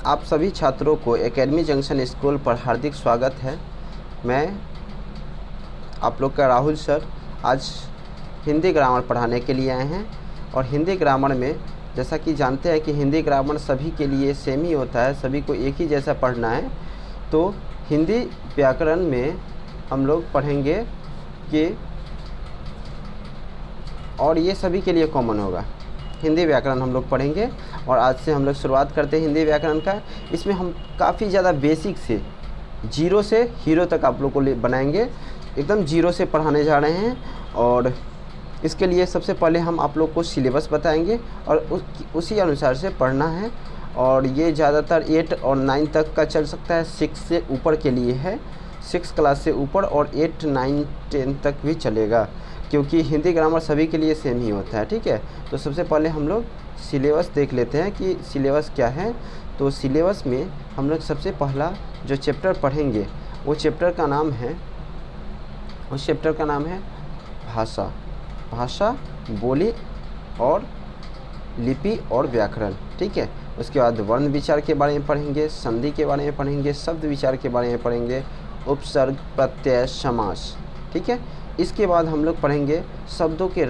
आप सभी छात्रों को एकेडमी जंक्शन स्कूल पर हार्दिक स्वागत है। मैं आप लोग का राहुल सर आज हिंदी ग्रामर पढ़ाने के लिए आए हैं। और हिंदी ग्रामर में जैसा कि जानते हैं कि हिंदी ग्रामर सभी के लिए सेम ही होता है, सभी को एक ही जैसा पढ़ना है। तो हिंदी व्याकरण में हम लोग पढ़ेंगे कि, और ये सभी के लिए कॉमन होगा, हिंदी व्याकरण हम लोग पढ़ेंगे। और आज से हम लोग शुरुआत करते हैं हिंदी व्याकरण का। इसमें हम काफ़ी ज़्यादा बेसिक से जीरो से हीरो तक आप लोग को बनाएंगे, एकदम जीरो से पढ़ाने जा रहे हैं। और इसके लिए सबसे पहले हम आप लोग को सिलेबस बताएंगे और उसी अनुसार से पढ़ना है। और ये ज़्यादातर 8 और 9 तक का चल सकता है, 6 से ऊपर के लिए है, 6 क्लास से ऊपर, और 8, 9, 10 तक भी चलेगा, क्योंकि हिंदी ग्रामर सभी के लिए सेम ही होता है। ठीक है, तो सबसे पहले हम लोग सिलेबस देख लेते हैं कि सिलेबस क्या है। तो सिलेबस में हम लोग सबसे पहला जो चैप्टर पढ़ेंगे वो चैप्टर का नाम है, उस चैप्टर का नाम है भाषा। भाषा, बोली और लिपि और व्याकरण। ठीक है, उसके बाद वर्ण विचार के बारे में पढ़ेंगे, संधि के बारे में पढ़ेंगे, शब्द विचार के बारे में पढ़ेंगे, उपसर्ग, प्रत्यय, समास। ठीक है, इसके बाद हम लोग पढ़ेंगे शब्दों के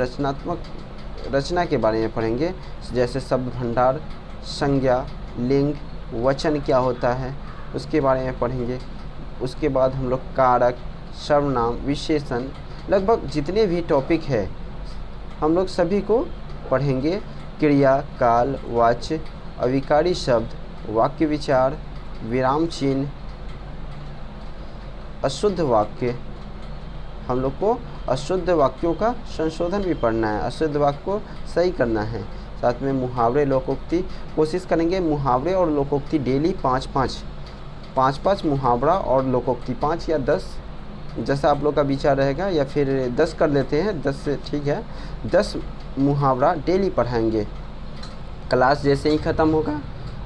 रचना के बारे में पढ़ेंगे, जैसे शब्द भंडार, संज्ञा, लिंग, वचन क्या होता है उसके बारे में पढ़ेंगे। उसके बाद हम लोग कारक, सर्वनाम, विशेषण, लगभग जितने भी टॉपिक है हम लोग सभी को पढ़ेंगे। क्रिया, काल, वाच्य, अविकारी शब्द, वाक्य विचार, विराम चिन्ह, अशुद्ध वाक्य। हम लोग को अशुद्ध वाक्यों का संशोधन भी पढ़ना है, अशुद्ध वाक्य को सही करना है। साथ में मुहावरे, लोकोक्ति, कोशिश करेंगे मुहावरे और लोकोक्ति डेली 5-5 मुहावरा और लोकोक्ति 5 या 10, जैसा आप लोग का विचार रहेगा, या फिर 10 कर लेते हैं, 10 से ठीक है, 10 मुहावरा डेली पढ़ाएंगे। क्लास जैसे ही ख़त्म होगा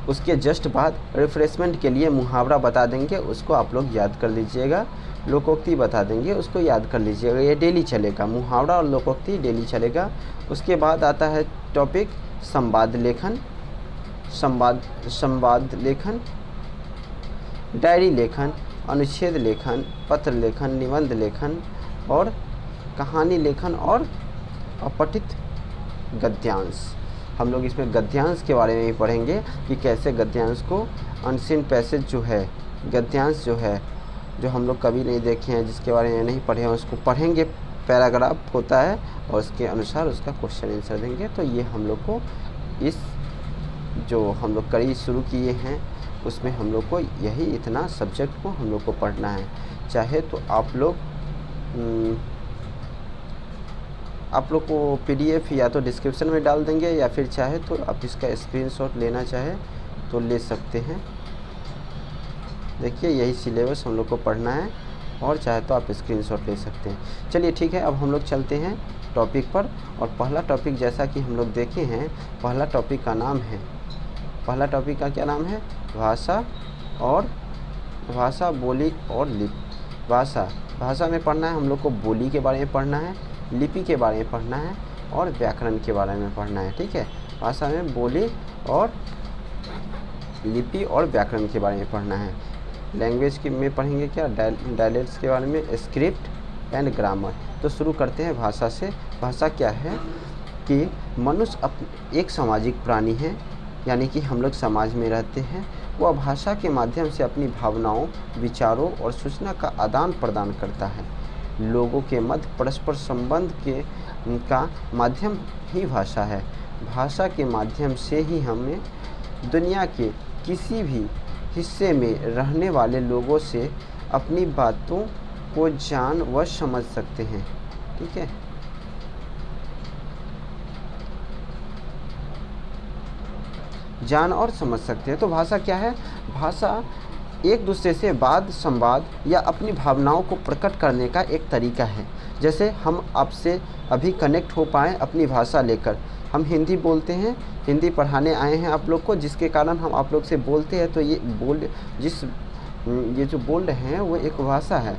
उसके जस्ट बाद रिफ्रेशमेंट के लिए मुहावरा बता देंगे, उसको आप लोग याद कर लीजिएगा। लोकोक्ति बता देंगे, उसको याद कर लीजिएगा। ये डेली चलेगा, मुहावरा और लोकोक्ति डेली चलेगा। उसके बाद आता है टॉपिक संवाद लेखन, संवाद लेखन, डायरी लेखन, अनुच्छेद लेखन, पत्र लेखन, निबंध लेखन और कहानी लेखन और अपठित गद्यांश। हम लोग इसमें गद्यांश के बारे में भी पढ़ेंगे कि कैसे गद्यांश को, अनसीन पैसेज जो है, गद्यांश जो है, जो हम लोग कभी नहीं देखे हैं, जिसके बारे में नहीं पढ़े हैं, उसको पढ़ेंगे। पैराग्राफ होता है और उसके अनुसार उसका क्वेश्चन आंसर देंगे। तो ये हम लोग को इस जो हम लोग कड़ी शुरू किए हैं उसमें हम लोग को यही इतना सब्जेक्ट को हम लोग को पढ़ना है। चाहे तो आप लोग को PDF या तो डिस्क्रिप्शन में डाल देंगे, या फिर चाहे तो आप इसका स्क्रीनशॉट लेना चाहे तो ले सकते हैं। देखिए यही सिलेबस हम लोग को पढ़ना है, और चाहे तो आप स्क्रीनशॉट ले सकते हैं। चलिए ठीक है, अब हम लोग चलते हैं टॉपिक पर। और पहला टॉपिक जैसा कि हम लोग देखे हैं, पहला टॉपिक का नाम है, पहला टॉपिक का क्या नाम है? भाषा, बोली और लिपि। भाषा में पढ़ना है हम लोग को, बोली के बारे में पढ़ना है, लिपि के बारे में पढ़ना है और व्याकरण के बारे में पढ़ना है। ठीक है, भाषा में बोली और लिपि और व्याकरण के बारे में पढ़ना है। लैंग्वेज की में पढ़ेंगे क्या? डायलेक्ट्स के बारे में, स्क्रिप्ट एंड ग्रामर। तो शुरू करते हैं भाषा से। भाषा क्या है कि मनुष्य एक सामाजिक प्राणी है, यानी कि हम लोग समाज में रहते हैं। वह भाषा के माध्यम से अपनी भावनाओं, विचारों और सूचना का आदान प्रदान करता है। लोगों के मध्य परस्पर संबंध का माध्यम ही भाषा है। भाषा के माध्यम से ही हमें दुनिया के किसी भी हिस्से में रहने वाले लोगों से अपनी बातों को जान व समझ सकते हैं। ठीक है, जान और समझ सकते हैं। तो भाषा क्या है? भाषा एक दूसरे से वाद संवाद या अपनी भावनाओं को प्रकट करने का एक तरीका है। जैसे हम आपसे अभी कनेक्ट हो पाएँ अपनी भाषा लेकर, हम हिंदी बोलते हैं, हिंदी पढ़ाने आए हैं आप लोग को, जिसके कारण हम आप लोग से बोलते हैं। तो ये जो बोल रहे हैं वो एक भाषा है।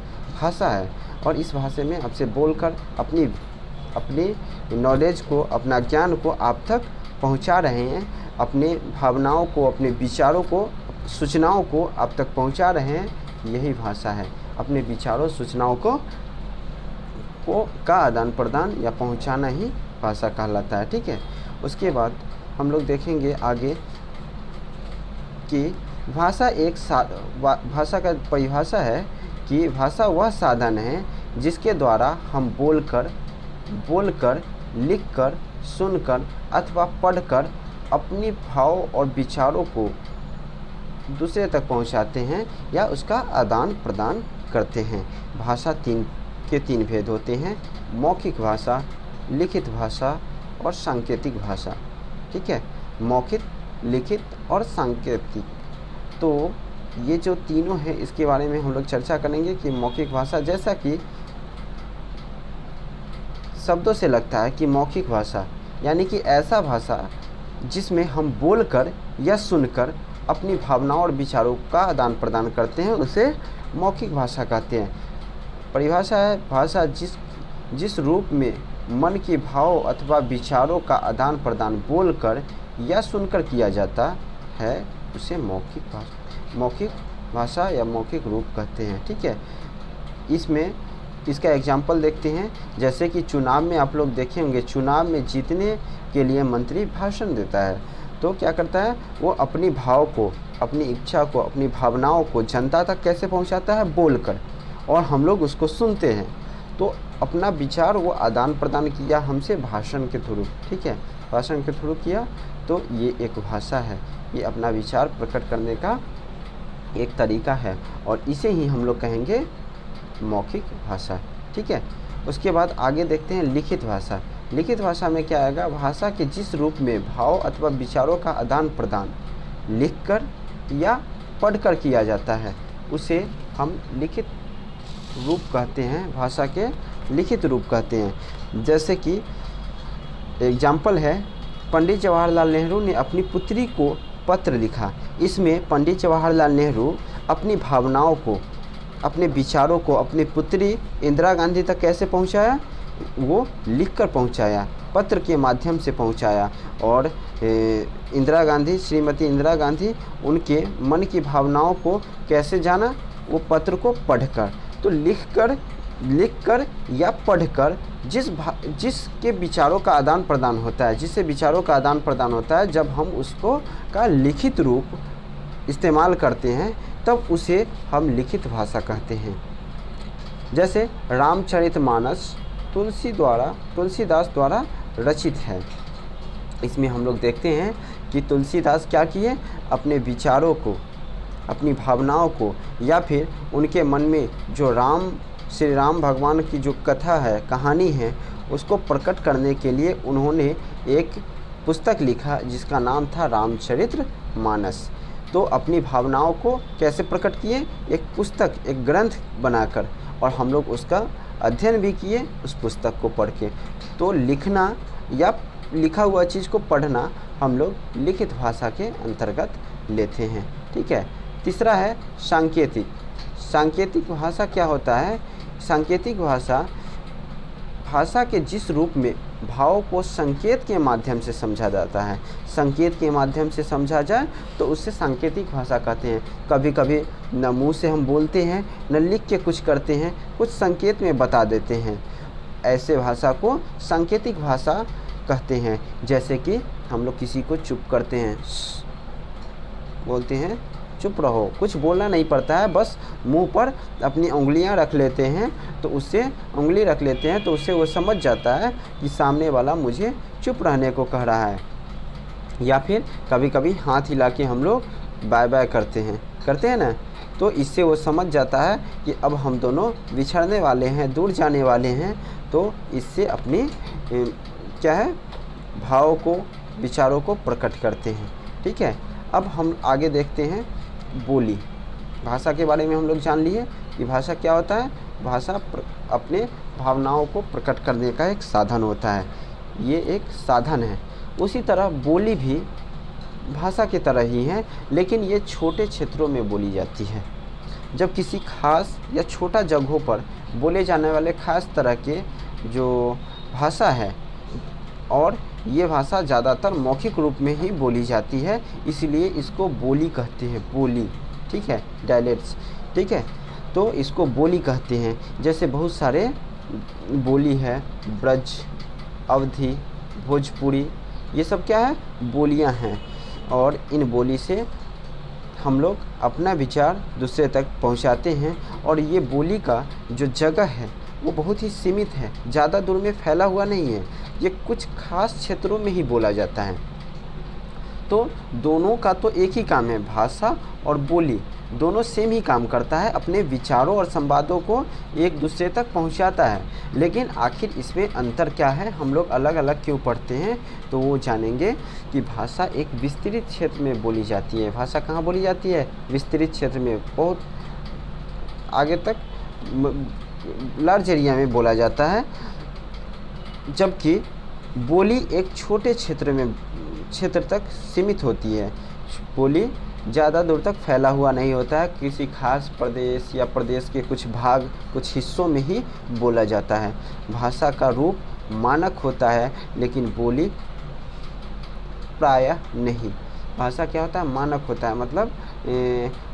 और इस भाषा में आपसे बोलकर अपनी नॉलेज को, अपना ज्ञान को आप तक पहुंचा रहे हैं, अपने भावनाओं को, अपने विचारों को सूचनाओं को आप तक पहुंचा रहे हैं, यही भाषा है। अपने विचारों सूचनाओं को का आदान प्रदान या पहुंचाना ही भाषा कहलाता है। ठीक है, उसके बाद हम लोग देखेंगे आगे कि भाषा भाषा का परिभाषा है कि भाषा वह साधन है जिसके द्वारा हम बोलकर, लिखकर, सुनकर अथवा पढ़कर अपनी भाव और विचारों को दूसरे तक पहुंचाते हैं या उसका आदान प्रदान करते हैं। भाषा तीन भेद होते हैं, मौखिक भाषा, लिखित भाषा और सांकेतिक भाषा। ठीक है, मौखिक, लिखित और सांकेतिक। तो ये जो तीनों हैं इसके बारे में हम लोग चर्चा करेंगे कि मौखिक भाषा, जैसा कि शब्दों से लगता है कि मौखिक भाषा यानी कि ऐसा भाषा जिसमें हम बोलकर या सुनकर अपनी भावनाओं और विचारों का आदान प्रदान करते हैं, उसे मौखिक भाषा कहते हैं। परिभाषा है, भाषा जिस रूप में मन के भाव अथवा विचारों का आदान प्रदान बोलकर या सुनकर किया जाता है, उसे मौखिक भाषा या मौखिक रूप कहते हैं। ठीक है, इसमें इसका एग्जाम्पल देखते हैं। जैसे कि चुनाव में आप लोग देखे होंगे, चुनाव में जीतने के लिए मंत्री भाषण देता है, तो क्या करता है, वो अपनी भाव को, अपनी इच्छा को, अपनी भावनाओं को जनता तक कैसे पहुंचाता है, बोलकर, और हम लोग उसको सुनते हैं। तो अपना विचार वो आदान प्रदान किया हमसे भाषण के थ्रू। ठीक है, भाषण के थ्रू किया, तो ये एक भाषा है, ये अपना विचार प्रकट करने का एक तरीका है, और इसे ही हम लोग कहेंगे मौखिक भाषा। ठीक है, उसके बाद आगे देखते हैं लिखित भाषा। लिखित भाषा में क्या आएगा, भाषा के जिस रूप में भाव अथवा विचारों का आदान प्रदान लिखकर या पढ़कर किया जाता है, उसे हम लिखित रूप कहते हैं, भाषा के लिखित रूप कहते हैं। जैसे कि एग्जाम्पल है, पंडित जवाहरलाल नेहरू ने अपनी पुत्री को पत्र लिखा। इसमें पंडित जवाहरलाल नेहरू अपनी भावनाओं को, अपने विचारों को अपनी पुत्री इंदिरा गांधी तक कैसे पहुंचाया, वो लिखकर पहुंचाया, पत्र के माध्यम से पहुंचाया। और श्रीमती इंदिरा गांधी उनके मन की भावनाओं को कैसे जाना, वो पत्र को पढ़कर। तो लिखकर या पढ़कर जिसके विचारों का आदान प्रदान होता है, जिससे विचारों का आदान प्रदान होता है, जब हम उसको का लिखित रूप इस्तेमाल करते हैं, तब उसे हम लिखित भाषा कहते हैं। जैसे रामचरितमानस तुलसीदास द्वारा रचित है। इसमें हम लोग देखते हैं कि तुलसीदास क्या किए, अपने विचारों को, अपनी भावनाओं को, या फिर उनके मन में जो श्री राम भगवान की जो कथा है, कहानी है, उसको प्रकट करने के लिए उन्होंने एक पुस्तक लिखा जिसका नाम था रामचरितमानस। तो अपनी भावनाओं को कैसे प्रकट किए, एक पुस्तक, एक ग्रंथ बनाकर, और हम लोग उसका अध्ययन भी किए उस पुस्तक को पढ़ के। तो लिखना या लिखा हुआ चीज़ को पढ़ना हम लोग लिखित भाषा के अंतर्गत लेते हैं। ठीक है, तीसरा है सांकेतिक। सांकेतिक भाषा क्या होता है, सांकेतिक भाषा के जिस रूप में भाव को संकेत के माध्यम से समझा जाता है, संकेत के माध्यम से समझा जाए तो उससे सांकेतिक भाषा कहते हैं। कभी कभी न मुँह से हम बोलते हैं, न लिख के कुछ करते हैं, कुछ संकेत में बता देते हैं, ऐसे भाषा को सांकेतिक भाषा कहते हैं। जैसे कि हम लोग किसी को चुप करते हैं, बोलते हैं चुप रहो, कुछ बोलना नहीं पड़ता है, बस मुंह पर अपनी उंगलियां रख लेते हैं, तो उससे उंगली रख लेते हैं, तो उससे वो समझ जाता है कि सामने वाला मुझे चुप रहने को कह रहा है। या फिर कभी कभी हाथ हिला के हम लोग बाय बाय करते हैं ना, तो इससे वो समझ जाता है कि अब हम दोनों बिछड़ने वाले हैं, दूर जाने वाले हैं। तो इससे अपनी क्या है, भाव को, विचारों को प्रकट करते हैं। ठीक है, अब हम आगे देखते हैं बोली। भाषा के बारे में हम लोग जान लिए कि भाषा क्या होता है। भाषा अपने भावनाओं को प्रकट करने का एक साधन होता है, ये एक साधन है। उसी तरह बोली भी भाषा की तरह ही है, लेकिन ये छोटे क्षेत्रों में बोली जाती है। जब किसी खास या छोटा जगहों पर बोले जाने वाले खास तरह के जो भाषा है, और ये भाषा ज़्यादातर मौखिक रूप में ही बोली जाती है, इसलिए इसको बोली कहते हैं, बोली। ठीक है, डायलेक्ट्स। ठीक है, तो इसको बोली कहते हैं। जैसे बहुत सारे बोली है, ब्रज, अवधी, भोजपुरी, ये सब क्या है, बोलियां हैं। और इन बोली से हम लोग अपना विचार दूसरे तक पहुंचाते हैं। और ये बोली का जो जगह है वो बहुत ही सीमित है, ज़्यादा दूर में फैला हुआ नहीं है, ये कुछ खास क्षेत्रों में ही बोला जाता है। तो दोनों का तो एक ही काम है, भाषा और बोली दोनों सेम ही काम करता है, अपने विचारों और संवादों को एक दूसरे तक पहुंचाता है। लेकिन आखिर इसमें अंतर क्या है, हम लोग अलग अलग क्यों पढ़ते हैं, तो वो जानेंगे कि भाषा एक विस्तृत क्षेत्र में बोली जाती है। भाषा कहाँ बोली जाती है, विस्तृत क्षेत्र में, बहुत आगे तक लार्ज एरिया में बोला जाता है। जबकि बोली एक छोटे क्षेत्र तक सीमित होती है। बोली ज़्यादा दूर तक फैला हुआ नहीं होता है, किसी खास प्रदेश या प्रदेश के कुछ भाग, कुछ हिस्सों में ही बोला जाता है। भाषा का रूप मानक होता है, लेकिन बोली प्रायः नहीं। भाषा क्या होता है, मानक होता है, मतलब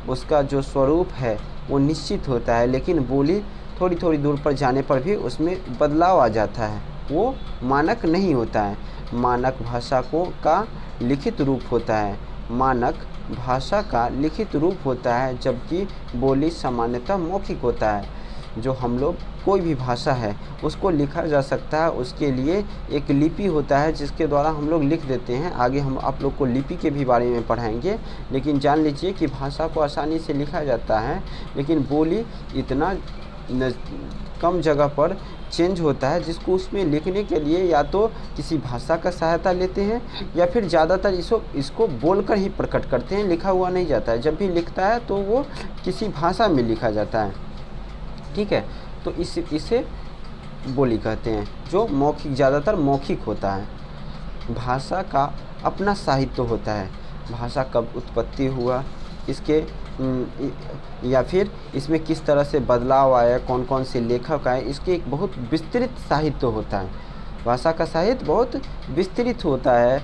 उसका जो स्वरूप है वो निश्चित होता है, लेकिन बोली थोड़ी थोड़ी दूर पर जाने पर भी उसमें बदलाव आ जाता है, वो मानक नहीं होता है। मानक भाषा का लिखित रूप होता है, मानक भाषा का लिखित रूप होता है, जबकि बोली सामान्यतः मौखिक होता है। जो हम लोग कोई भी भाषा है उसको लिखा जा सकता है, उसके लिए एक लिपि होता है जिसके द्वारा हम लोग लिख देते हैं। आगे हम आप लोग को लिपि के भी बारे में पढ़ाएंगे, लेकिन जान लीजिए कि भाषा को आसानी से लिखा जाता है, लेकिन बोली इतना कम जगह पर चेंज होता है, जिसको उसमें लिखने के लिए या तो किसी भाषा का सहायता लेते हैं या फिर ज़्यादातर इसको बोलकर ही प्रकट करते हैं, लिखा हुआ नहीं जाता है। जब भी लिखता है तो वो किसी भाषा में लिखा जाता है। ठीक है, तो इसे बोली कहते हैं, जो मौखिक, ज़्यादातर मौखिक होता है। भाषा का अपना साहित्य होता है। भाषा कब उत्पत्ति हुआ, इसके या फिर इसमें किस तरह से बदलाव आया, कौन कौन से लेखक आए, इसके एक बहुत विस्तृत साहित्य होता है। भाषा का साहित्य बहुत विस्तृत होता है,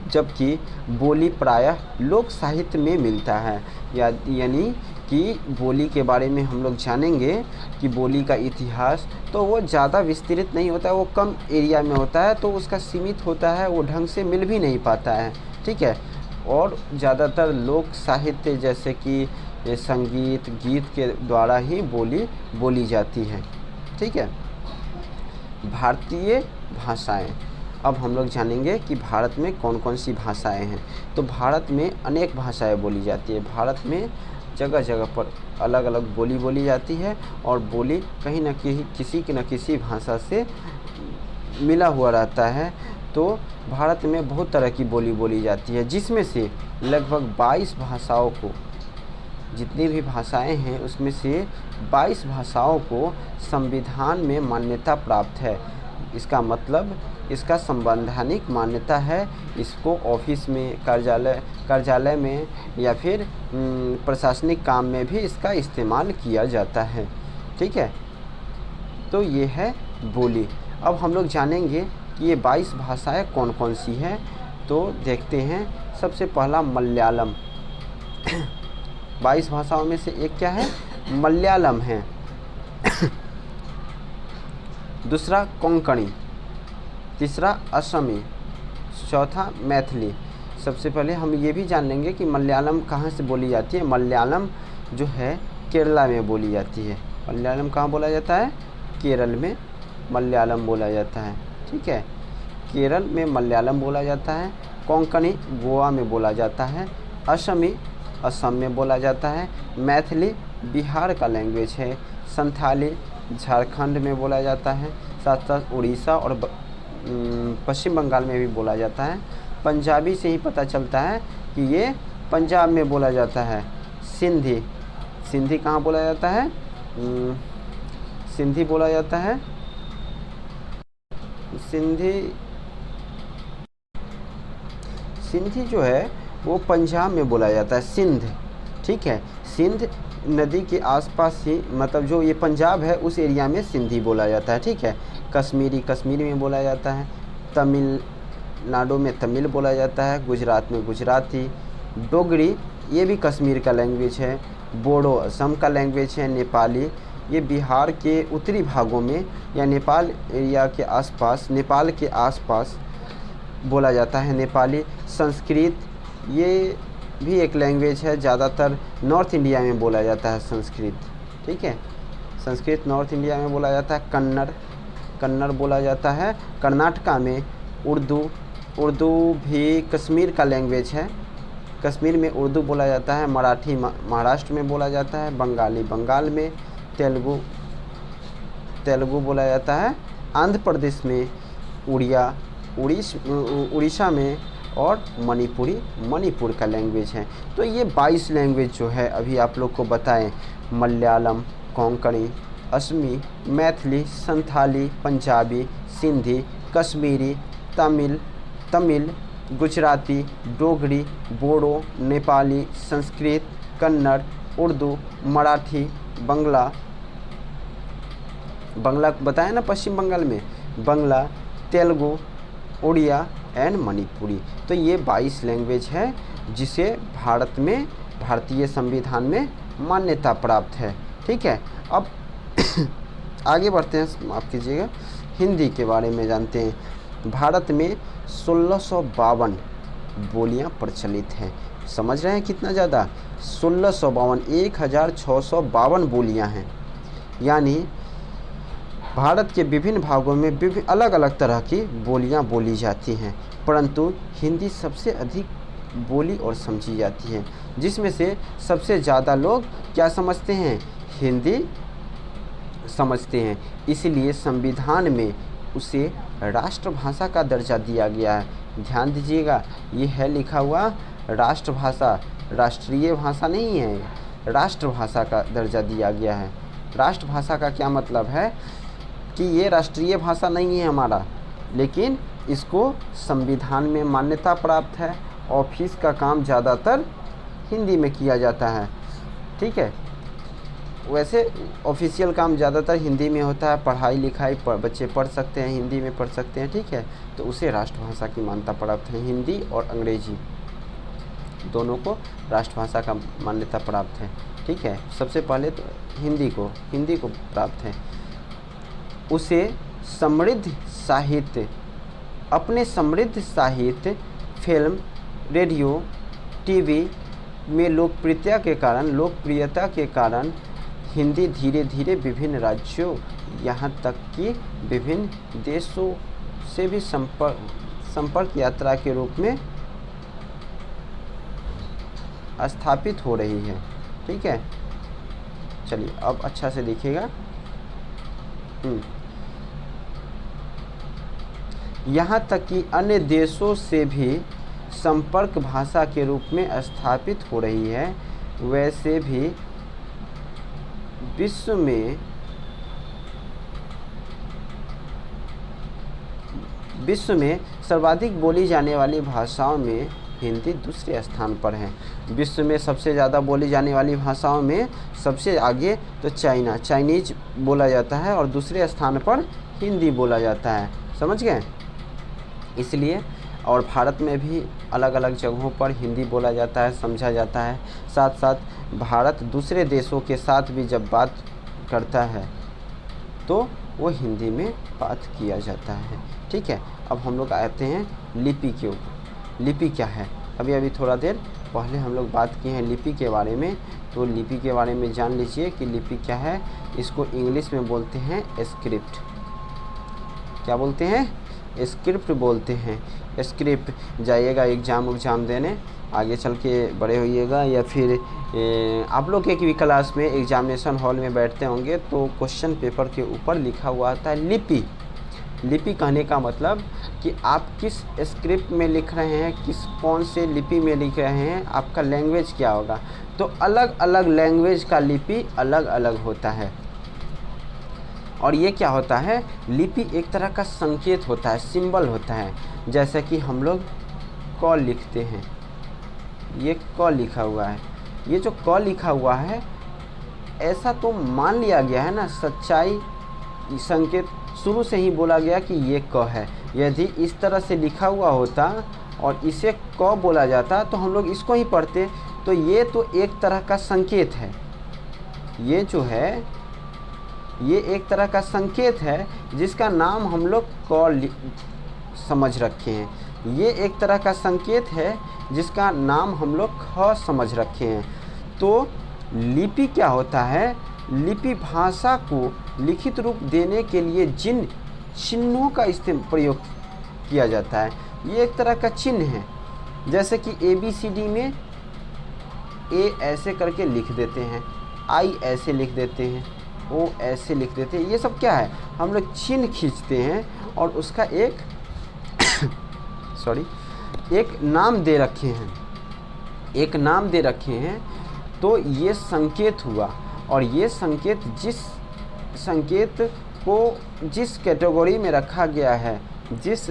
जबकि बोली प्रायः लोक साहित्य में मिलता है। यानी कि बोली के बारे में हम लोग जानेंगे कि बोली का इतिहास तो वो ज़्यादा विस्तृत नहीं होता है, वो कम एरिया में होता है, तो उसका सीमित होता है, वो ढंग से मिल भी नहीं पाता है। ठीक है, और ज़्यादातर लोक साहित्य जैसे कि संगीत, गीत के द्वारा ही बोली जाती है। ठीक है, भारतीय भाषाएं। अब हम लोग जानेंगे कि भारत में कौन कौन सी भाषाएं हैं। तो भारत में अनेक भाषाएं बोली जाती है। भारत में जगह जगह पर अलग अलग बोली जाती है, और बोली कहीं न कहीं किसी न किसी भाषा से मिला हुआ रहता है। तो भारत में बहुत तरह की बोली जाती है, जिसमें से लगभग 22 भाषाओं को, जितनी भी भाषाएं हैं उसमें से 22 भाषाओं को संविधान में मान्यता प्राप्त है। इसका मतलब इसका संवैधानिक मान्यता है। इसको ऑफिस में, कार्यालय में या फिर प्रशासनिक काम में भी इसका इस्तेमाल किया जाता है। ठीक है, तो ये है बोली। अब हम लोग जानेंगे कि ये 22 भाषाएं कौन कौन सी हैं। तो देखते हैं, सबसे पहला मलयालम। 22 भाषाओं में से एक क्या है, मलयालम है। दूसरा कोंकणी, तीसरा असमी, चौथा मैथिली। सबसे पहले हम ये भी जान लेंगे कि मलयालम कहाँ से बोली जाती है। मलयालम जो है केरला में बोली जाती है। मलयालम कहाँ बोला जाता है, केरल में मलयालम बोला जाता है। ठीक है, केरल में मलयालम बोला जाता है। कोंकणी गोवा में बोला जाता है। असमी असम में बोला जाता है। मैथिली बिहार का लैंग्वेज है। संथाली झारखंड में बोला जाता है। साथ साथ उड़ीसा और पश्चिम बंगाल में भी बोला जाता है। पंजाबी से ही पता चलता है कि ये पंजाब में बोला जाता है। सिंधी कहाँ बोला जाता है, सिंधी बोला जाता है, सिंधी जो है वो पंजाब में बोला जाता है, सिंध। ठीक है, सिंध नदी के आसपास ही, मतलब जो ये पंजाब है उस एरिया में सिंधी बोला जाता है। ठीक है, कश्मीरी में बोला जाता है। तमिलनाडु में तमिल बोला जाता है, गुजरात में गुजराती। डोगरी ये भी कश्मीर का लैंग्वेज है। बोडो असम का लैंग्वेज है। नेपाली ये बिहार के उत्तरी भागों में या नेपाल एरिया के आसपास, नेपाल के आसपास बोला जाता है नेपाली। संस्कृत ये भी एक लैंग्वेज है, ज़्यादातर नॉर्थ इंडिया में बोला जाता है संस्कृत, ठीक है। संस्कृत नॉर्थ इंडिया में बोला जाता है। कन्नड़ बोला जाता है कर्नाटका में। उर्दू भी कश्मीर का लैंग्वेज है, कश्मीर में उर्दू बोला जाता है। मराठी महाराष्ट्र में बोला जाता है। बंगाली बंगाल में। तेलुगु बोला जाता है आंध्र प्रदेश में। उड़ीसा में। और मणिपुरी मणिपुर का लैंग्वेज है। तो ये 22 लैंग्वेज जो है अभी आप लोग को बताएं, मलयालम, कोंकणी, असमी, मैथिली, संथाली, पंजाबी, सिंधी, कश्मीरी, तमिल, गुजराती, डोगरी, बोडो, नेपाली, संस्कृत, कन्नड़, उर्दू, मराठी, बांग्ला बताया ना पश्चिम बंगाल में, बांग्ला, तेलुगु, उड़िया एंड मणिपुरी। तो ये 22 लैंग्वेज है जिसे भारत में, भारतीय संविधान में मान्यता प्राप्त है, ठीक है। अब आगे बढ़ते हैं, माफ़ कीजिएगा, हिंदी के बारे में जानते हैं। भारत में 1652 बोलियां प्रचलित हैं। समझ रहे हैं कितना ज़्यादा? 1652, 1652 बोलियां हैं। यानी भारत के विभिन्न भागों में अलग अलग तरह की बोलियां बोली जाती हैं, परंतु हिंदी सबसे अधिक बोली और समझी जाती है, जिसमें से सबसे ज़्यादा लोग क्या समझते हैं? हिंदी समझते हैं। इसलिए संविधान में उसे राष्ट्रभाषा का दर्जा दिया गया है। ध्यान दीजिएगा, ये है लिखा हुआ राष्ट्रभाषा, राष्ट्रीय भाषा नहीं है, राष्ट्रभाषा का दर्जा दिया गया है। राष्ट्रभाषा का क्या मतलब है कि ये राष्ट्रीय भाषा नहीं है हमारा, लेकिन इसको संविधान में मान्यता प्राप्त है। ऑफिस का काम ज़्यादातर हिंदी में किया जाता है, ठीक है। वैसे ऑफिशियल काम ज़्यादातर हिंदी में होता है। पढ़ाई लिखाई बच्चे पढ़ सकते हैं, हिंदी में पढ़ सकते हैं, ठीक है। तो उसे राष्ट्रभाषा की मान्यता प्राप्त है। हिंदी और अंग्रेजी दोनों को राष्ट्रभाषा का मान्यता प्राप्त है, ठीक है। सबसे पहले तो हिंदी को प्राप्त है। उसे समृद्ध साहित्य, अपने समृद्ध साहित्य, फिल्म, रेडियो, टीवी में लोकप्रियता के कारण हिंदी धीरे धीरे विभिन्न राज्यों, यहाँ तक कि विभिन्न देशों से भी संपर्क यात्रा के रूप में स्थापित हो रही है, ठीक है। चलिए अब अच्छा से देखिएगा। यहाँ तक कि अन्य देशों से भी संपर्क भाषा के रूप में स्थापित हो रही है। वैसे भी विश्व में सर्वाधिक बोली जाने वाली भाषाओं में हिंदी दूसरे स्थान पर है। विश्व में सबसे ज़्यादा बोली जाने वाली भाषाओं में सबसे आगे तो चाइनीज बोला जाता है और दूसरे स्थान पर हिंदी बोला जाता है। समझ गए? इसलिए और भारत में भी अलग अलग जगहों पर हिंदी बोला जाता है, समझा जाता है। साथ साथ भारत दूसरे देशों के साथ भी जब बात करता है तो वो हिंदी में बात किया जाता है, ठीक है। अब हम लोग आते हैं लिपि के ऊपर। लिपि क्या है? अभी थोड़ा देर पहले हम लोग बात किए हैं लिपि के बारे में, तो लिपि के बारे में जान लीजिए कि लिपि क्या है। इसको इंग्लिश में बोलते हैं स्क्रिप्ट। क्या बोलते हैं? स्क्रिप्ट बोलते हैं। स्क्रिप्ट जाइएगा एग्ज़ाम देने, आगे चल के बड़े होइएगा, या फिर आप लोग एक भी क्लास में एग्जामिनेशन हॉल में बैठते होंगे तो क्वेश्चन पेपर के ऊपर लिखा हुआ आता है लिपि। लिपि कहने का मतलब कि आप किस स्क्रिप्ट में लिख रहे हैं, कौन से लिपि में लिख रहे हैं, आपका लैंग्वेज क्या होगा। तो अलग अलग लैंग्वेज का लिपि अलग अलग होता है। और ये क्या होता है? लिपि एक तरह का संकेत होता है, सिंबल होता है। जैसे कि हम लोग क लिखते हैं, ये क लिखा हुआ है। ये जो क लिखा हुआ है, ऐसा तो मान लिया गया है ना, सच्चाई संकेत शुरू से ही बोला गया कि ये क है, यदि इस तरह से लिखा हुआ होता और इसे क बोला जाता तो हम लोग इसको ही पढ़ते। तो ये तो एक तरह का संकेत है, ये जो है ये एक तरह का संकेत है जिसका नाम हम लोग क समझ रखे हैं। ये एक तरह का संकेत है जिसका नाम हम लोग ख समझ रखे हैं। तो लिपि क्या होता है? लिपि भाषा को लिखित रूप देने के लिए जिन चिन्हों का प्रयोग किया जाता है, ये एक तरह का चिन्ह है। जैसे कि ABCD में A ऐसे करके लिख देते हैं, I ऐसे लिख देते हैं, O ऐसे लिख देते हैं। ये सब क्या है? हम लोग चिन्ह खींचते हैं और उसका एक एक नाम दे रखे हैं, एक नाम दे रखे हैं। तो ये संकेत हुआ, और ये संकेत जिस संकेत को जिस कैटेगरी में रखा गया है, जिस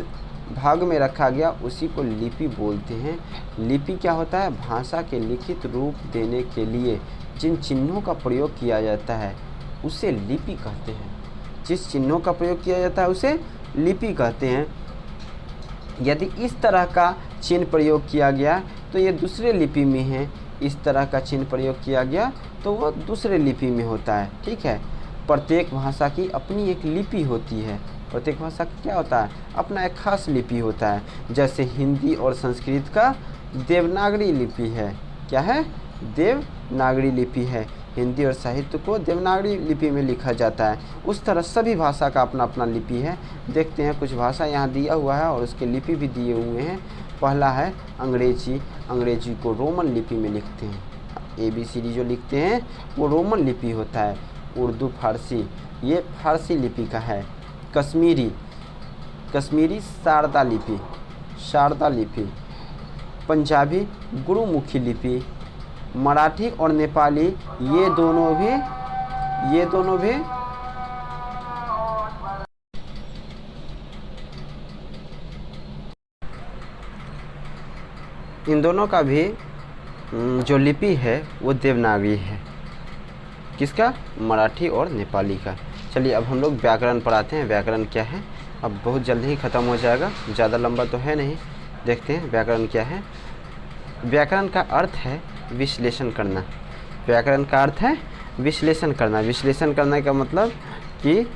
भाग में रखा गया, उसी को लिपि बोलते हैं। लिपि क्या होता है? भाषा के लिखित रूप देने के लिए जिन चिन्हों का प्रयोग किया जाता है उसे लिपि कहते हैं। जिस चिन्हों का प्रयोग किया जाता है उसे लिपि कहते हैं। यदि इस तरह का चिन्ह प्रयोग किया गया तो ये दूसरे लिपि में है, इस तरह का चिन्ह प्रयोग किया गया तो वो दूसरे लिपि में होता है। ठीक है, प्रत्येक भाषा की अपनी एक लिपि होती है। प्रत्येक भाषा का क्या होता है? अपना एक खास लिपि होता है। जैसे हिंदी और संस्कृत का देवनागरी लिपि है। क्या है? देवनागरी लिपि है। हिंदी और साहित्य को देवनागरी लिपि में लिखा जाता है। उस तरह सभी भाषा का अपना अपना लिपि है। देखते हैं, कुछ भाषा यहाँ दिया हुआ है और उसके लिपि भी दिए हुए हैं। पहला है अंग्रेजी। अंग्रेजी को रोमन लिपि में लिखते हैं। ABCD जो लिखते हैं वो रोमन लिपि होता है। उर्दू, फारसी, ये फारसी लिपि का है। कश्मीरी शारदा लिपि, शारदा लिपि। पंजाबी गुरुमुखी लिपि। मराठी और नेपाली ये दोनों भी इन दोनों का भी जो लिपि है वो देवनागरी है। किसका? मराठी और नेपाली का। चलिए अब हम लोग व्याकरण पर आते हैं। व्याकरण क्या है? अब बहुत जल्दी ही ख़त्म हो जाएगा, ज़्यादा लंबा तो है नहीं। देखते हैं व्याकरण क्या है। व्याकरण का अर्थ है विश्लेषण करना। व्याकरण का अर्थ है विश्लेषण करना। विश्लेषण करने का मतलब कि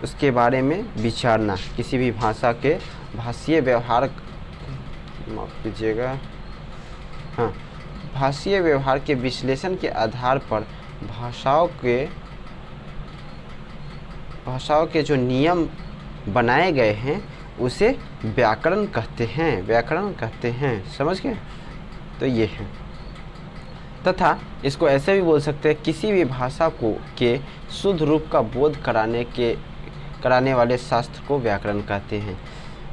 उसके बारे में विचारना। किसी भी भाषा के भाषीय व्यवहार, माफ़ कीजिएगा, हाँ, भाषीय व्यवहार के विश्लेषण के आधार पर भाषाओं के जो नियम बनाए गए हैं उसे व्याकरण कहते हैं। व्याकरण कहते हैं, समझ गए? तो ये है। तथा इसको ऐसे भी बोल सकते हैं, किसी भी भाषा को के शुद्ध रूप का बोध कराने वाले शास्त्र को व्याकरण कहते हैं।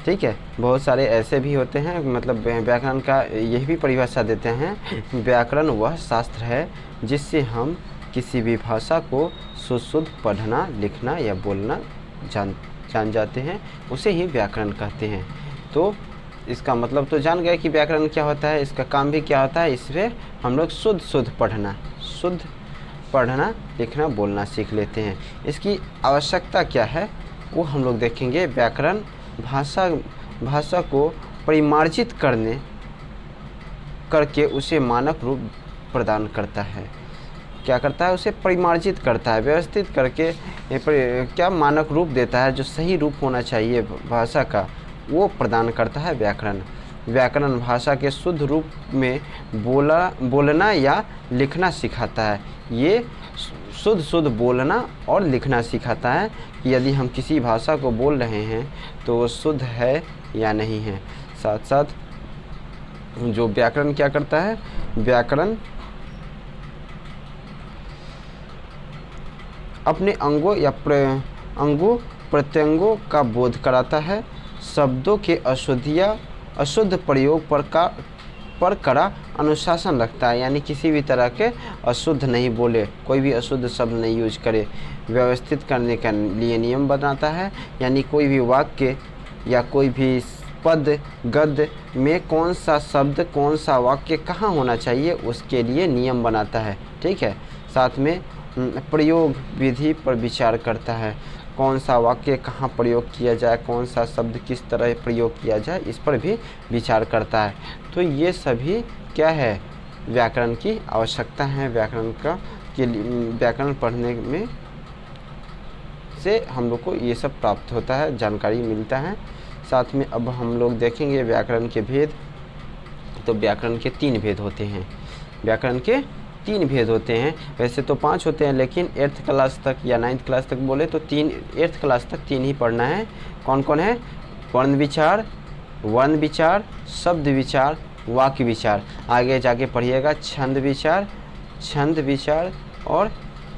ठीक है, बहुत सारे ऐसे भी होते हैं, मतलब व्याकरण का यही भी परिभाषा देते हैं। व्याकरण वह शास्त्र है जिससे हम किसी भी भाषा को शुद्ध पढ़ना, लिखना या बोलना जान जाते हैं, उसे ही व्याकरण कहते हैं। तो इसका मतलब तो जान गए कि व्याकरण क्या होता है, इसका काम भी क्या होता है। इससे हम लोग शुद्ध पढ़ना, लिखना, बोलना सीख लेते हैं। इसकी आवश्यकता क्या है वो हम लोग देखेंगे। व्याकरण भाषा को परिमार्जित करके उसे मानक रूप प्रदान करता है। क्या करता है? उसे परिमार्जित करता है, व्यवस्थित करके क्या मानक रूप देता है, जो सही रूप होना चाहिए भाषा का वो प्रदान करता है व्याकरण। व्याकरण भाषा के शुद्ध रूप में बोलना या लिखना सिखाता है। ये शुद्ध बोलना और लिखना सिखाता है कि यदि हम किसी भाषा को बोल रहे हैं तो वो शुद्ध है या नहीं है। साथ साथ जो व्याकरण क्या करता है, व्याकरण अपने अंगों या प्रत्यंगों का बोध कराता है। शब्दों के अशुद्ध प्रयोग पर कड़ा अनुशासन रखता है, यानी किसी भी तरह के अशुद्ध नहीं बोले, कोई भी अशुद्ध शब्द नहीं यूज करे। व्यवस्थित करने के लिए नियम बनाता है, यानी कोई भी वाक्य या कोई भी पद गद्य में कौन सा शब्द, कौन सा वाक्य कहाँ होना चाहिए उसके लिए नियम बनाता है। ठीक है, साथ में प्रयोग विधि पर विचार करता है। कौन सा वाक्य कहाँ प्रयोग किया जाए, कौन सा शब्द किस तरह प्रयोग किया जाए, इस पर भी विचार करता है। तो ये सभी क्या है, व्याकरण की आवश्यकता है। व्याकरण का के लिए व्याकरण पढ़ने में से हम लोग को ये सब प्राप्त होता है, जानकारी मिलता है। साथ में अब हम लोग देखेंगे व्याकरण के भेद। तो व्याकरण के 3 भेद होते हैं। व्याकरण के 3 भेद होते हैं, वैसे तो 5 होते हैं, लेकिन 8th क्लास तक या 9th क्लास तक बोले तो 8th क्लास तक 3 ही पढ़ना है। कौन कौन है? वर्ण विचार, शब्द विचार, वाक्य विचार। आगे जाके पढ़िएगा छंद विचार और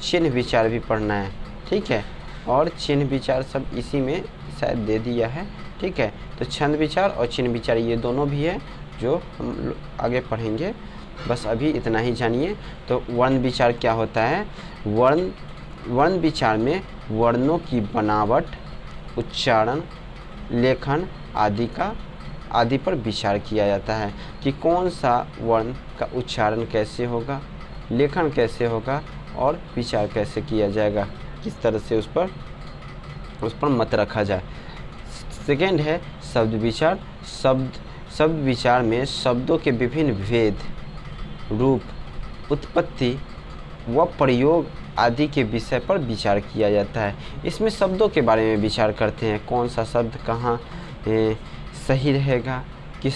चिन्ह विचार भी पढ़ना है, ठीक है। और चिन्ह विचार सब इसी में शायद दे दिया है, ठीक है। तो छंद विचार और चिन्ह विचार ये दोनों भी है जो हम आगे पढ़ेंगे। बस अभी इतना ही जानिए। तो वर्ण विचार क्या होता है? वर्ण विचार में वर्णों की बनावट, उच्चारण, लेखन आदि पर विचार किया जाता है कि कौन सा वर्ण का उच्चारण कैसे होगा, लेखन कैसे होगा और विचार कैसे किया जाएगा, किस तरह से उस पर मत रखा जाए। सेकेंड है शब्द विचार। शब्द विचार में शब्दों के विभिन्न भेद, रूप, उत्पत्ति व प्रयोग आदि के विषय पर विचार किया जाता है। इसमें शब्दों के बारे में विचार करते हैं, कौन सा शब्द कहाँ सही रहेगा, किस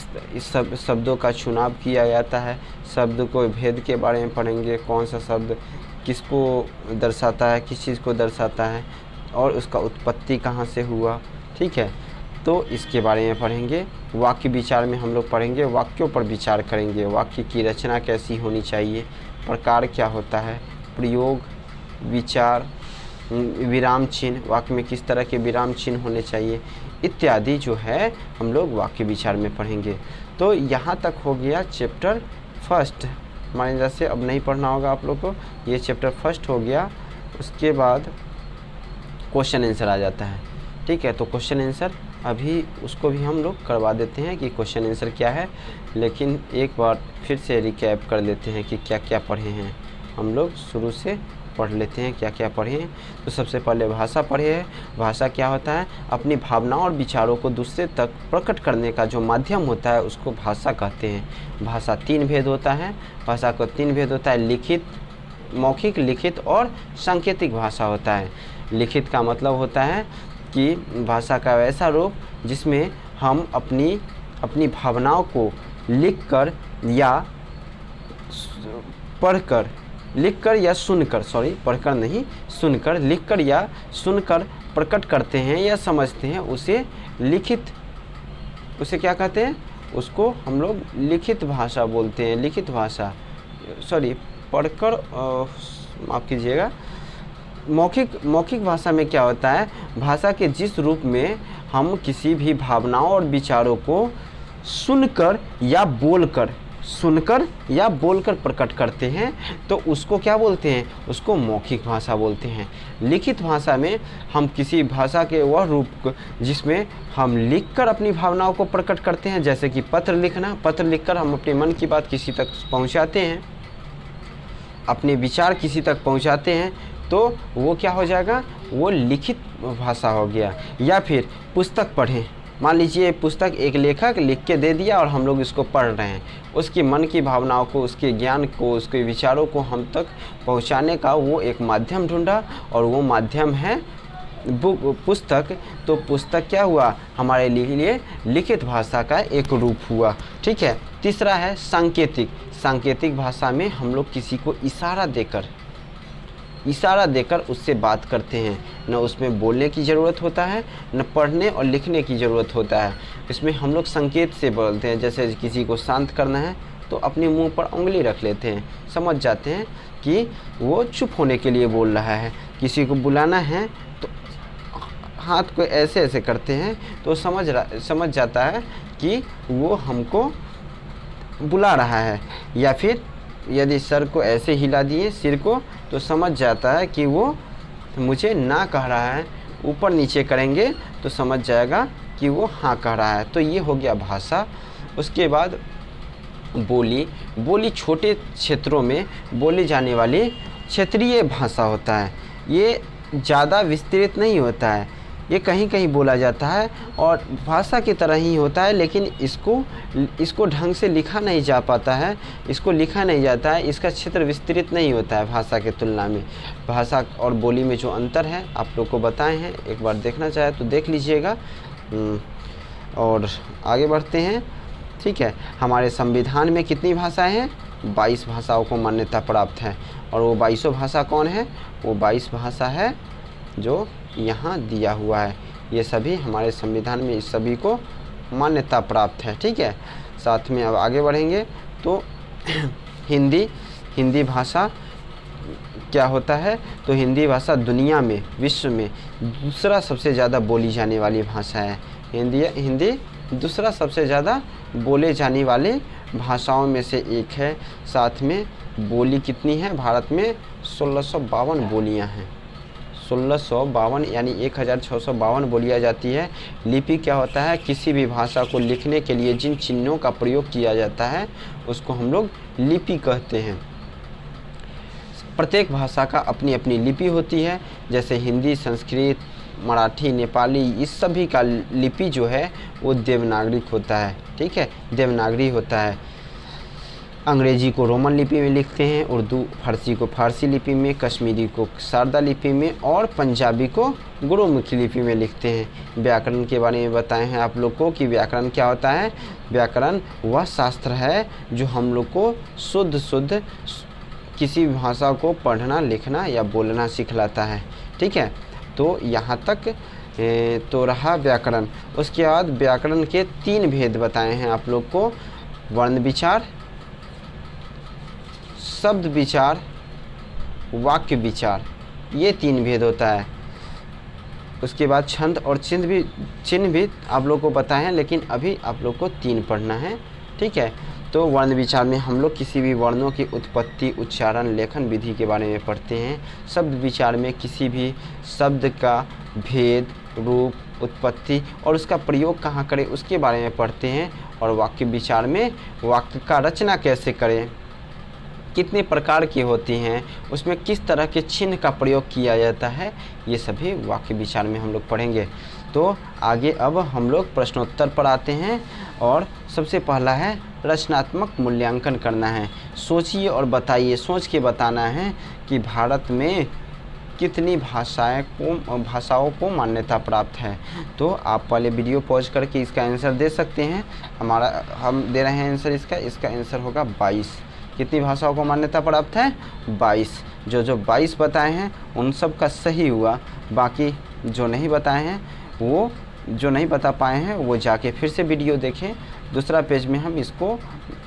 शब्दों का चुनाव किया जाता है। शब्द को भेद के बारे में पढ़ेंगे, कौन सा शब्द किसको दर्शाता है, किस चीज़ को दर्शाता है और उसका उत्पत्ति कहाँ से हुआ, ठीक है। तो इसके बारे में पढ़ेंगे। वाक्य विचार में हम लोग पढ़ेंगे, वाक्यों पर विचार करेंगे, वाक्य की रचना कैसी होनी चाहिए, प्रकार क्या होता है, प्रयोग, विचार, विराम चिन्ह, वाक्य में किस तरह के विराम चिन्ह होने चाहिए इत्यादि जो है हम लोग वाक्य विचार में पढ़ेंगे। तो यहाँ तक हो गया चैप्टर फर्स्ट। हमारे अंदर से अब नहीं पढ़ना होगा आप लोग को, ये चैप्टर फर्स्ट हो गया। उसके बाद क्वेश्चन आंसर आ जाता है, ठीक है। तो क्वेश्चन आंसर अभी उसको भी हम लोग करवा देते हैं कि क्वेश्चन आंसर क्या है, लेकिन एक बार फिर से रिकैप कर लेते हैं कि क्या क्या पढ़े हैं। हम लोग शुरू से पढ़ लेते हैं क्या क्या पढ़े हैं। तो सबसे पहले भाषा पढ़े हैं। भाषा क्या होता है? अपनी भावनाओं और विचारों को दूसरे तक प्रकट करने का जो माध्यम होता है उसको भाषा कहते हैं। भाषा 3 भेद होता है। भाषा का 3 भेद होता है, लिखित, मौखिक, लिखित और सांकेतिक भाषा होता है। लिखित का मतलब होता है कि भाषा का वैसा रूप जिसमें हम अपनी भावनाओं को लिखकर या पढ़कर, लिखकर या सुनकर, पढ़कर नहीं, सुनकर, लिखकर या सुनकर प्रकट करते हैं या समझते हैं, उसे लिखित, उसे क्या कहते हैं? उसको हम लोग लिखित भाषा बोलते हैं। लिखित भाषा, पढ़कर, माफ़ कीजिएगा। मौखिक भाषा में क्या होता है? भाषा के जिस रूप में हम किसी भी भावनाओं और विचारों को सुनकर या बोलकर प्रकट करते हैं, तो उसको क्या बोलते हैं? उसको मौखिक भाषा बोलते हैं। लिखित भाषा में हम किसी भाषा के वह रूप जिसमें हम लिखकर अपनी भावनाओं को प्रकट करते हैं, जैसे कि पत्र लिखना। पत्र लिखकर हम अपने मन की बात किसी तक पहुंचाते हैं, अपने विचार किसी तक पहुंचाते हैं, तो वो क्या हो जाएगा? वो लिखित भाषा हो गया। या फिर पुस्तक पढ़ें, मान लीजिए पुस्तक एक लेखक लिख के दे दिया और हम लोग इसको पढ़ रहे हैं, उसकी मन की भावनाओं को, उसके ज्ञान को, उसके विचारों को हम तक पहुंचाने का वो एक माध्यम ढूंढा और वो माध्यम है पुस्तक। तो पुस्तक क्या हुआ? हमारे लिए लिखित भाषा का एक रूप हुआ, ठीक है। तीसरा है सांकेतिक। सांकेतिक भाषा में हम लोग किसी को इशारा देकर उससे बात करते हैं। न उसमें बोलने की ज़रूरत होता है, न पढ़ने और लिखने की ज़रूरत होता है। इसमें हम लोग संकेत से बोलते हैं। जैसे किसी को शांत करना है तो अपने मुंह पर उंगली रख लेते हैं, समझ जाते हैं कि वो चुप होने के लिए बोल रहा है। किसी को बुलाना है तो हाथ को ऐसे ऐसे करते हैं तो समझ जाता है कि वो हमको बुला रहा है। या फिर यदि सर को ऐसे हिला दिए, सिर को, तो समझ जाता है कि वो मुझे ना कह रहा है। ऊपर नीचे करेंगे तो समझ जाएगा कि वो हाँ कह रहा है। तो ये हो गया भाषा। उसके बाद बोली छोटे क्षेत्रों में बोली जाने वाली क्षेत्रीय भाषा होता है। ये ज़्यादा विस्तृत नहीं होता है, ये कहीं कहीं बोला जाता है और भाषा की तरह ही होता है, लेकिन इसको ढंग से लिखा नहीं जा पाता है, इसको लिखा नहीं जाता है, इसका क्षेत्र विस्तृत नहीं होता है भाषा के तुलना में। भाषा और बोली में जो अंतर है आप लोग को बताए हैं, एक बार देखना चाहे तो देख लीजिएगा। और आगे बढ़ते हैं। ठीक है, हमारे संविधान में कितनी भाषाएं हैं? 22 भाषाओं को मान्यता प्राप्त है। और वो 22 भाषा कौन है? वो 22 भाषा है जो यहाँ दिया हुआ है, ये सभी हमारे संविधान में इस सभी को मान्यता प्राप्त है। ठीक है, साथ में अब आगे बढ़ेंगे तो हिंदी भाषा क्या होता है? तो हिंदी भाषा दुनिया में, विश्व में दूसरा सबसे ज़्यादा बोली जाने वाली भाषा है। हिंदी दूसरा सबसे ज़्यादा बोले जाने वाली भाषाओं में से एक है। साथ में बोली कितनी है? भारत में 1652 बोलियां हैं। 1652 यानी 1652 बोलियाँ जाती है। लिपि क्या होता है? किसी भी भाषा को लिखने के लिए जिन चिन्हों का प्रयोग किया जाता है उसको हम लोग लिपि कहते हैं। प्रत्येक भाषा का अपनी अपनी लिपि होती है, जैसे हिंदी, संस्कृत, मराठी, नेपाली, इस सभी का लिपि जो है वो देवनागरिक होता है। ठीक है, देवनागरी होता है। अंग्रेजी को रोमन लिपि में लिखते हैं, उर्दू फारसी को फारसी लिपि में, कश्मीरी को शारदा लिपि में और पंजाबी को गुरुमुखी लिपि में लिखते हैं। व्याकरण के बारे में बताए हैं आप लोग को कि व्याकरण क्या होता है। व्याकरण वह शास्त्र है जो हम लोग को शुद्ध किसी भाषा को पढ़ना, लिखना या बोलना सिखलाता है। ठीक है, तो यहाँ तक तो रहा व्याकरण। उसके बाद व्याकरण के 3 भेद बताए हैं आप लोग को। वर्ण विचार, शब्द विचार, वाक्य विचार, ये 3 भेद होता है। उसके बाद छंद और चिन्ह भी आप लोग को बताए हैं, लेकिन अभी आप लोग को 3 पढ़ना है। ठीक है, तो वर्ण विचार में हम लोग किसी भी वर्णों की उत्पत्ति, उच्चारण, लेखन विधि के बारे में पढ़ते हैं। शब्द विचार में किसी भी शब्द का भेद, रूप, उत्पत्ति और उसका प्रयोग कहाँ करें उसके बारे में पढ़ते हैं। और वाक्य विचार में वाक्य का रचना कैसे करें, कितने प्रकार की होती हैं, उसमें किस तरह के चिन्ह का प्रयोग किया जाता है, ये सभी वाक्य विचार में हम लोग पढ़ेंगे। तो आगे अब हम लोग प्रश्नोत्तर पर आते हैं और सबसे पहला है रचनात्मक मूल्यांकन करना है। सोचिए और बताइए, सोच के बताना है कि भारत में कितनी भाषाओं को मान्यता प्राप्त है। तो आप पहले वीडियो पॉज करके इसका आंसर दे सकते हैं। हम दे रहे हैं आंसर इसका आंसर होगा 22। कितनी भाषाओं को मान्यता प्राप्त है? 22। जो 22 बताए हैं उन सब का सही हुआ। बाकी जो नहीं बताए हैं, वो जो नहीं बता पाए हैं वो जाके फिर से वीडियो देखें। दूसरा पेज में हम इसको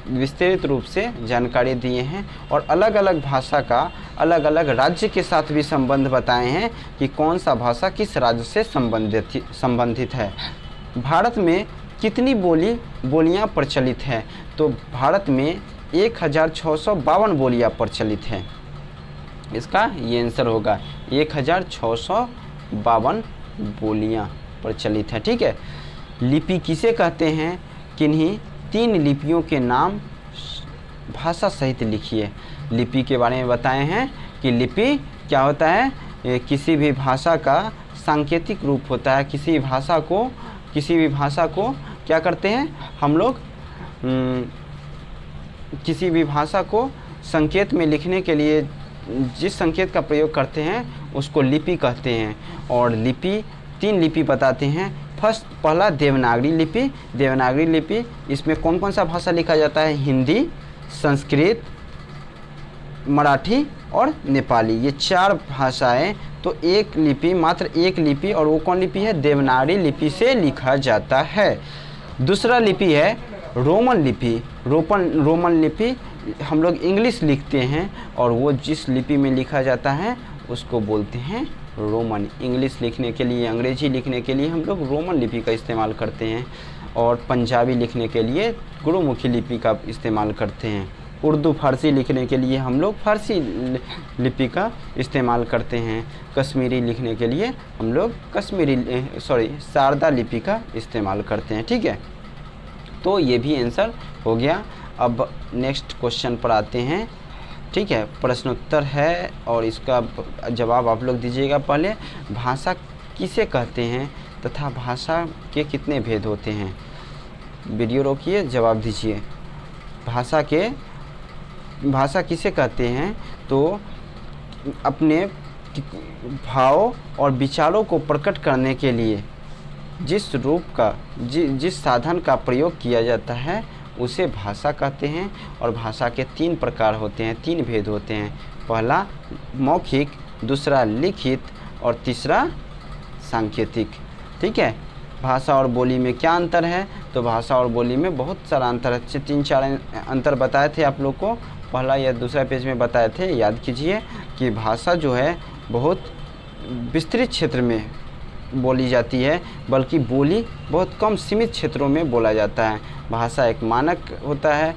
विस्तृत रूप से जानकारी दिए हैं और अलग अलग भाषा का अलग अलग राज्य के साथ भी संबंध बताए हैं कि कौन सा भाषा किस राज्य से संबंधित है। भारत में कितनी बोलियां प्रचलित हैं? तो भारत में 1652 बोलियां प्रचलित हैं। इसका ये आंसर होगा 1652 बोलियां प्रचलित है। ठीक है, लिपि किसे कहते हैं? किन्हीं 3 लिपियों के नाम भाषा सहित लिखिए। लिपि के बारे में बताए हैं कि लिपि क्या होता है? किसी भी भाषा का सांकेतिक रूप होता है। किसी भी भाषा को क्या करते हैं हम लोग? किसी भी भाषा को संकेत में लिखने के लिए जिस संकेत का प्रयोग करते हैं उसको लिपि कहते हैं। और लिपि 3 लिपि बताते हैं। पहला देवनागरी लिपि, इसमें कौन कौन सा भाषा लिखा जाता है? हिंदी, संस्कृत, मराठी और नेपाली, ये 4 भाषाएं। तो मात्र एक लिपि, और वो कौन लिपि है? देवनागरी लिपि से लिखा जाता है। दूसरा लिपि है रोमन लिपि। हम लोग इंग्लिश लिखते हैं और वो जिस लिपि में लिखा जाता है उसको बोलते हैं रोमन। इंग्लिश लिखने के लिए, अंग्रेजी लिखने के लिए हम लोग रोमन लिपि का इस्तेमाल करते हैं और पंजाबी लिखने के लिए गुरुमुखी लिपि का इस्तेमाल करते हैं। उर्दू फारसी लिखने के लिए हम लोग फारसी लिपि का इस्तेमाल करते हैं। कश्मीरी लिखने के लिए हम लोग शारदा लिपि का इस्तेमाल करते हैं। ठीक है, तो ये भी आंसर हो गया। अब नेक्स्ट क्वेश्चन पर आते हैं। ठीक है, प्रश्नोत्तर है और इसका जवाब आप लोग दीजिएगा। पहले, भाषा किसे कहते हैं तथा भाषा के कितने भेद होते हैं? वीडियो रोकिए, जवाब दीजिए। भाषा किसे कहते हैं? तो अपने भाव और विचारों को प्रकट करने के लिए जिस रूप का जिस साधन का प्रयोग किया जाता है उसे भाषा कहते हैं। और भाषा के 3 प्रकार होते हैं, 3 भेद होते हैं। पहला मौखिक, दूसरा लिखित और तीसरा सांकेतिक। ठीक है, भाषा और बोली में क्या अंतर है? तो भाषा और बोली में बहुत सारा अंतर है। 3-4 अंतर बताए थे आप लोग को, पहला या दूसरा पेज में बताए थे। याद कीजिए कि भाषा जो है बहुत विस्तृत क्षेत्र में बोली जाती है, बल्कि बोली बहुत कम सीमित क्षेत्रों में बोला जाता है। भाषा एक मानक होता है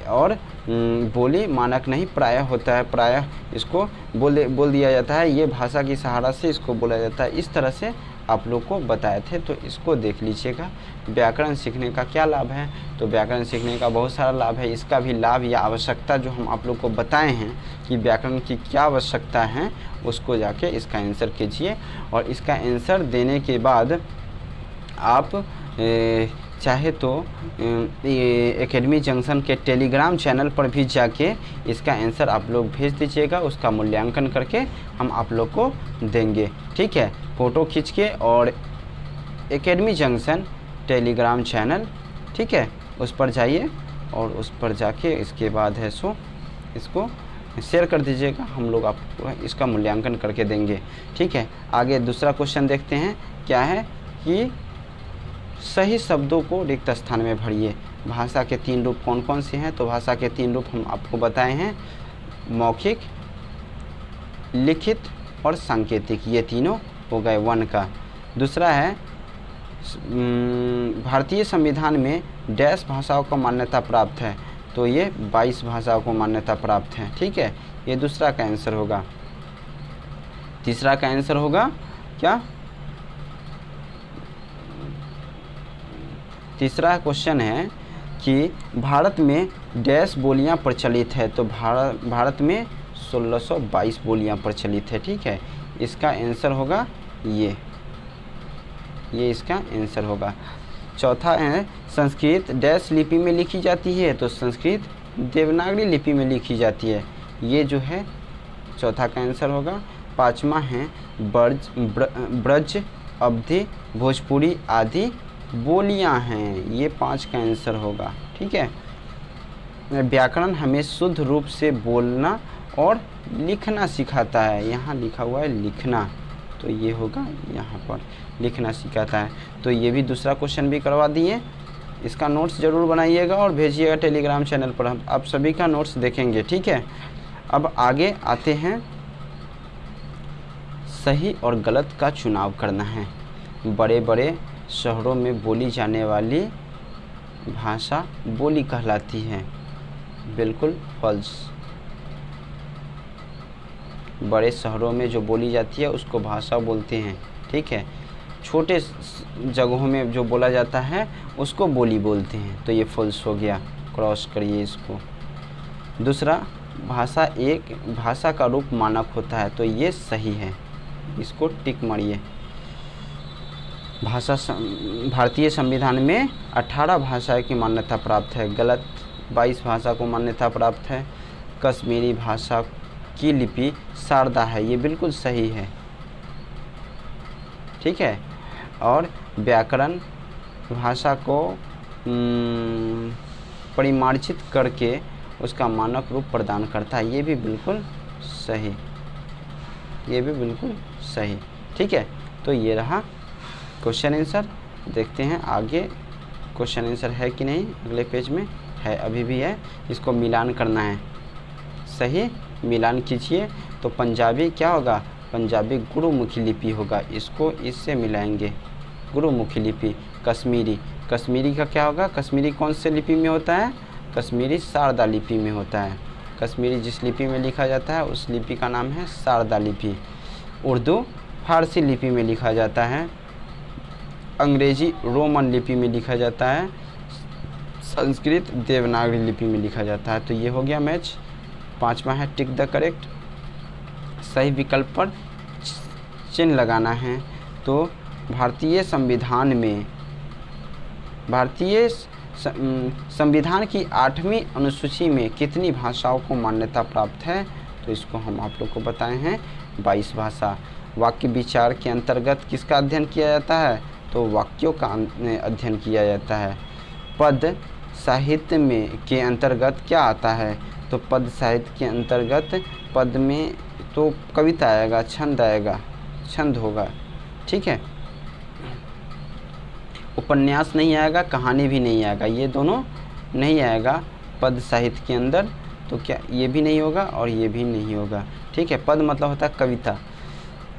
और बोली मानक नहीं प्रायः होता है। प्रायः इसको बोल दिया जाता है, ये भाषा की सहारा से इसको बोला जाता है। इस तरह से आप लोग को बताए थे, तो इसको देख लीजिएगा। व्याकरण सीखने का क्या लाभ है? तो व्याकरण सीखने का बहुत सारा लाभ है। इसका भी लाभ या आवश्यकता जो हम आप लोग को बताए हैं कि व्याकरण की क्या आवश्यकता है, उसको जाके इसका आंसर कीजिए। और इसका आंसर देने के बाद आप चाहे तो एकेडमी जंक्शन के टेलीग्राम चैनल पर भी जाके इसका आंसर आप लोग भेज दीजिएगा। उसका मूल्यांकन करके हम आप लोग को देंगे। ठीक है, फ़ोटो खींच के और एकेडमी जंक्शन टेलीग्राम चैनल, ठीक है, उस पर जाइए और उस पर जाके इसके बाद है सो इसको शेयर कर दीजिएगा। हम लोग आपको इसका मूल्यांकन करके देंगे। ठीक है, आगे दूसरा क्वेश्चन देखते हैं। क्या है कि सही शब्दों को रिक्त स्थान में भरिए। भाषा के 3 रूप कौन कौन से हैं? तो भाषा के 3 रूप हम आपको बताए हैं, मौखिक, लिखित और सांकेतिक। ये तीनों हो गए 1 का। दूसरा है भारतीय संविधान में डैश भाषाओं को मान्यता प्राप्त है। तो ये 22 भाषाओं को मान्यता प्राप्त है। ठीक है, ये दूसरा का आंसर होगा। तीसरा का आंसर होगा क्या? तीसरा क्वेश्चन है कि भारत में डैश बोलियां प्रचलित है। तो भारत में 1622 बोलियां प्रचलित है। ठीक है, इसका आंसर होगा ये इसका आंसर होगा। चौथा है संस्कृत डैश लिपि में लिखी जाती है। तो संस्कृत देवनागरी लिपि में लिखी जाती है। ये जो है चौथा का आंसर होगा। 5वां है ब्रज, अवधी, भोजपुरी आदि बोलियां हैं। ये 5 का आंसर होगा। ठीक है, व्याकरण हमें शुद्ध रूप से बोलना और लिखना सिखाता है। यहाँ लिखा हुआ है लिखना, तो ये होगा यहाँ पर लिखना सिखाता है। तो ये भी दूसरा क्वेश्चन भी करवा दिए। इसका नोट्स ज़रूर बनाइएगा और भेजिएगा टेलीग्राम चैनल पर। हम आप सभी का नोट्स देखेंगे। ठीक है, अब आगे आते हैं। सही और गलत का चुनाव करना है। बड़े बड़े शहरों में बोली जाने वाली भाषा बोली कहलाती है। बिल्कुल फॉल्स। बड़े शहरों में जो बोली जाती है उसको भाषा बोलते हैं। ठीक है, छोटे जगहों में जो बोला जाता है उसको बोली बोलते हैं। तो ये फॉल्स हो गया, क्रॉस करिए इसको। दूसरा, भाषा का रूप मानक होता है। तो ये सही है, इसको टिक मारिए। भारतीय संविधान में 18 भाषा की मान्यता प्राप्त है। गलत, 22 भाषा को मान्यता प्राप्त है। कश्मीरी भाषा की लिपि शारदा है। ये बिल्कुल सही है। ठीक है, और व्याकरण भाषा को परिमार्जित करके उसका मानक रूप प्रदान करता है। ये भी बिल्कुल सही, ये भी बिल्कुल सही। ठीक है, तो ये रहा क्वेश्चन आंसर। देखते हैं आगे क्वेश्चन आंसर है कि नहीं। अगले पेज में है, अभी भी है। इसको मिलान करना है। सही मिलान कीजिए। तो पंजाबी क्या होगा? पंजाबी गुरुमुखी लिपि होगा। इसको इससे मिलाएंगे, गुरुमुखी लिपि। कश्मीरी का क्या होगा? कश्मीरी कौन से लिपि में होता है? कश्मीरी शारदा लिपि में होता है। कश्मीरी जिस लिपि में लिखा जाता है उस लिपि का नाम है शारदा लिपि। उर्दू फारसी लिपि में लिखा जाता है। अंग्रेजी रोमन लिपि में लिखा जाता है। संस्कृत देवनागरी लिपि में लिखा जाता है। तो ये हो गया मैच। 5वां है टिक द करेक्ट, सही विकल्प पर चिन्ह लगाना है। तो भारतीय संविधान की 8वीं अनुसूची में कितनी भाषाओं को मान्यता प्राप्त है? तो इसको हम आप लोग को बताए हैं 22 भाषा। वाक्य विचार के अंतर्गत किसका अध्ययन किया जाता है? तो वाक्यों का अध्ययन किया जाता है। पद साहित्य में के अंतर्गत क्या आता है? तो पद साहित्य के अंतर्गत पद में तो कविता आएगा, छंद आएगा, छंद होगा, ठीक है। उपन्यास नहीं आएगा, कहानी भी नहीं आएगा, ये दोनों नहीं आएगा पद साहित्य के अंदर। तो क्या ये भी नहीं होगा और ये भी नहीं होगा, ठीक है। पद मतलब होता है कविता।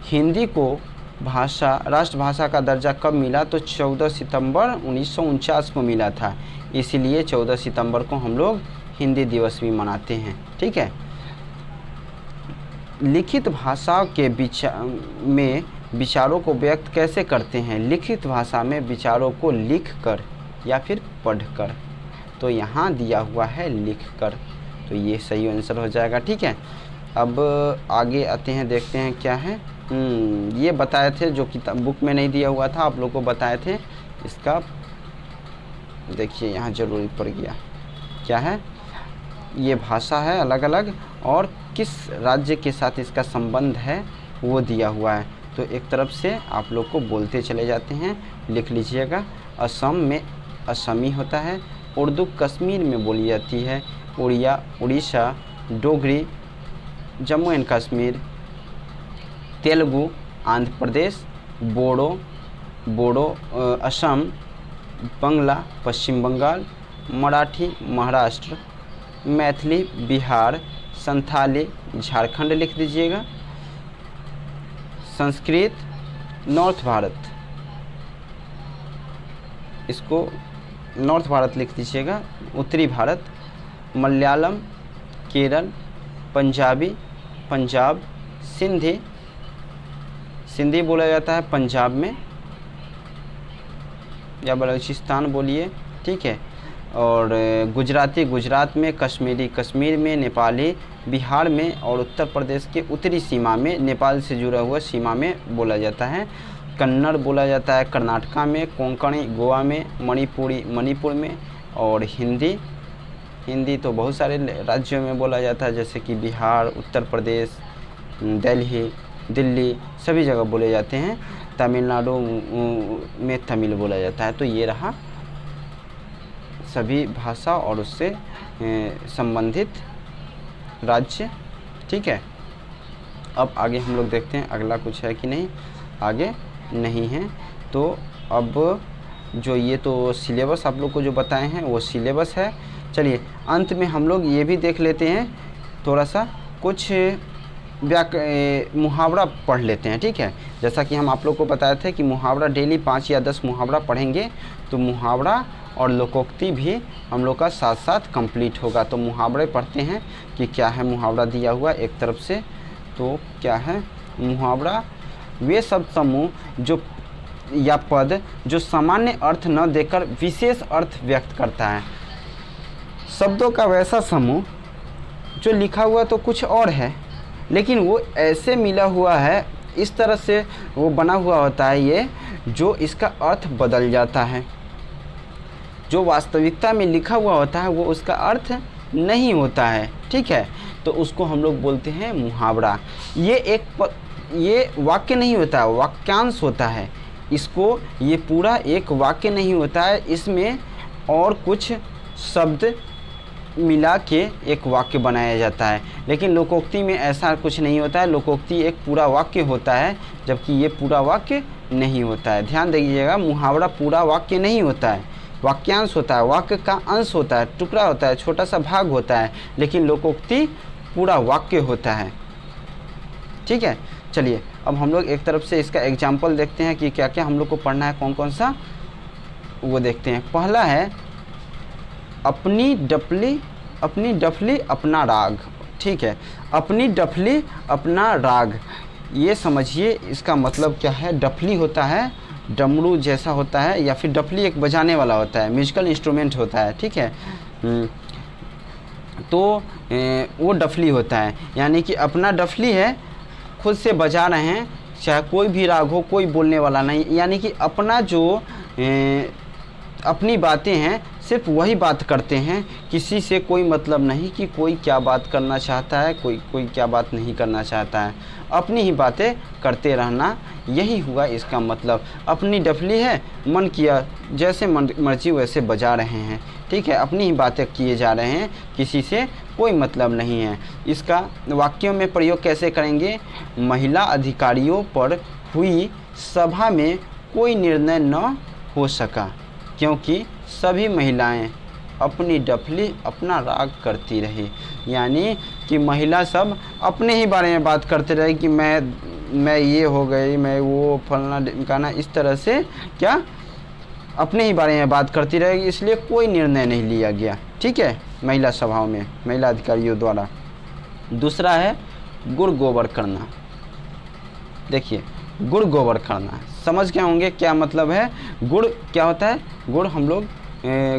हिंदी को राष्ट्रभाषा का दर्जा कब मिला? तो 14 सितंबर 1949 को मिला था, इसीलिए 14 सितंबर को हम लोग हिंदी दिवस भी मनाते हैं, ठीक है। लिखित भाषा के में विचारों को व्यक्त कैसे करते हैं? लिखित भाषा में विचारों को लिखकर या फिर पढ़कर। तो यहाँ दिया हुआ है लिखकर, तो ये सही आंसर हो जाएगा, ठीक है। अब आगे आते हैं, देखते हैं क्या है। ये बताए थे जो किताब बुक में नहीं दिया हुआ था, आप लोग को बताए थे। इसका देखिए यहाँ ज़रूरी पड़ गया, क्या है ये भाषा है अलग अलग और किस राज्य के साथ इसका संबंध है वो दिया हुआ है। तो एक तरफ से आप लोग को बोलते चले जाते हैं, लिख लीजिएगा। असम में असमी होता है, उर्दू कश्मीर में बोली जाती है, उड़िया उड़ीसा, डोगरी जम्मू एंड कश्मीर, तेलुगु आंध्र प्रदेश, बोडो असम, बंगला पश्चिम बंगाल, मराठी महाराष्ट्र, मैथिली बिहार, संथाली झारखंड लिख दीजिएगा, संस्कृत नॉर्थ भारत, इसको नॉर्थ भारत लिख दीजिएगा, उत्तरी भारत, मलयालम केरल, पंजाबी पंजाब, सिंधी बोला जाता है पंजाब में या बलूचिस्तान बोलिए, ठीक है। और गुजराती गुजरात में, कश्मीरी कश्मीर में, नेपाली बिहार में और उत्तर प्रदेश के उत्तरी सीमा में, नेपाल से जुड़ा हुआ सीमा में बोला जाता है। कन्नड़ बोला जाता है कर्नाटका में, कोंकणी गोवा में, मणिपुरी मणिपुर में। और हिंदी तो बहुत सारे राज्यों में बोला जाता है, जैसे कि बिहार, उत्तर प्रदेश, दिल्ली सभी जगह बोले जाते हैं। तमिलनाडु में तमिल बोला जाता है। तो ये रहा सभी भाषा और उससे संबंधित राज्य, ठीक है। अब आगे हम लोग देखते हैं अगला कुछ है कि नहीं, आगे नहीं है। तो अब जो ये तो सिलेबस आप लोग को जो बताए हैं वो सिलेबस है। चलिए अंत में हम लोग ये भी देख लेते हैं, थोड़ा सा कुछ मुहावरा पढ़ लेते हैं, ठीक है। जैसा कि हम आप लोग को बताए थे कि मुहावरा डेली 5 या 10 मुहावरा पढ़ेंगे, तो मुहावरा और लोकोक्ति भी हम लोग का साथ साथ कंप्लीट होगा। तो मुहावरे पढ़ते हैं कि क्या है मुहावरा दिया हुआ एक तरफ से। तो क्या है मुहावरा? वे सब समूह जो या पद जो सामान्य अर्थ न देकर विशेष अर्थ व्यक्त करता है। शब्दों का वैसा समूह जो लिखा हुआ तो कुछ और है, लेकिन वो ऐसे मिला हुआ है, इस तरह से वो बना हुआ होता है ये, जो इसका अर्थ बदल जाता है। जो वास्तविकता में लिखा हुआ होता है वो उसका अर्थ नहीं होता है, ठीक है। तो उसको हम लोग बोलते हैं मुहावरा। ये वाक्य नहीं होता है, वाक्यांश होता है। इसको ये पूरा एक वाक्य नहीं होता है, इसमें और कुछ शब्द मिला के एक वाक्य बनाया जाता है। लेकिन लोकोक्ति में ऐसा कुछ नहीं होता है, लोकोक्ति एक पूरा वाक्य होता है, जबकि ये पूरा वाक्य नहीं होता है। ध्यान दीजिएगा, मुहावरा पूरा वाक्य नहीं होता है, वाक्यांश होता है, वाक्य का अंश होता है, टुकड़ा होता है, छोटा सा भाग होता है। लेकिन लोकोक्ति पूरा वाक्य होता है, ठीक है। चलिए अब हम लोग एक तरफ से इसका एग्जाम्पल देखते हैं कि क्या क्या हम लोग को पढ़ना है, कौन कौन सा वो देखते हैं। पहला है अपनी डफली अपना राग, ठीक है। अपनी डफली अपना राग, ये समझिए इसका मतलब क्या है। डफली होता है डमरू जैसा होता है, या फिर डफली एक बजाने वाला होता है, म्यूजिकल इंस्ट्रूमेंट होता है, ठीक है। तो वो डफली होता है, यानी कि अपना डफली है, खुद से बजा रहे हैं, चाहे कोई भी राग हो, कोई बोलने वाला नहीं, यानी कि अपना जो अपनी बातें हैं सिर्फ वही बात करते हैं, किसी से कोई मतलब नहीं कि कोई क्या बात करना चाहता है, कोई क्या बात नहीं करना चाहता है, अपनी ही बातें करते रहना, यही हुआ इसका मतलब। अपनी डफली है, मन किया जैसे मर्जी वैसे बजा रहे हैं, ठीक है, अपनी ही बातें किए जा रहे हैं, किसी से कोई मतलब नहीं है। इसका वाक्यों में प्रयोग कैसे करेंगे? महिला अधिकारियों पर हुई सभा में कोई निर्णय न हो सका, क्योंकि सभी महिलाएं अपनी डफली अपना राग करती रही, यानी कि महिला सब अपने ही बारे में बात करते रहे कि मैं ये हो गई, मैं वो फलना ढिमकाना, इस तरह से क्या अपने ही बारे में बात करती रहेगी, इसलिए कोई निर्णय नहीं लिया गया, ठीक है, महिला सभाओं में, महिला अधिकारियों द्वारा। दूसरा है गुड़ गोबर करना। देखिए, गुड़ गोबर करना समझ गए होंगे क्या मतलब है। गुड़ क्या होता है? गुड़ हम लोग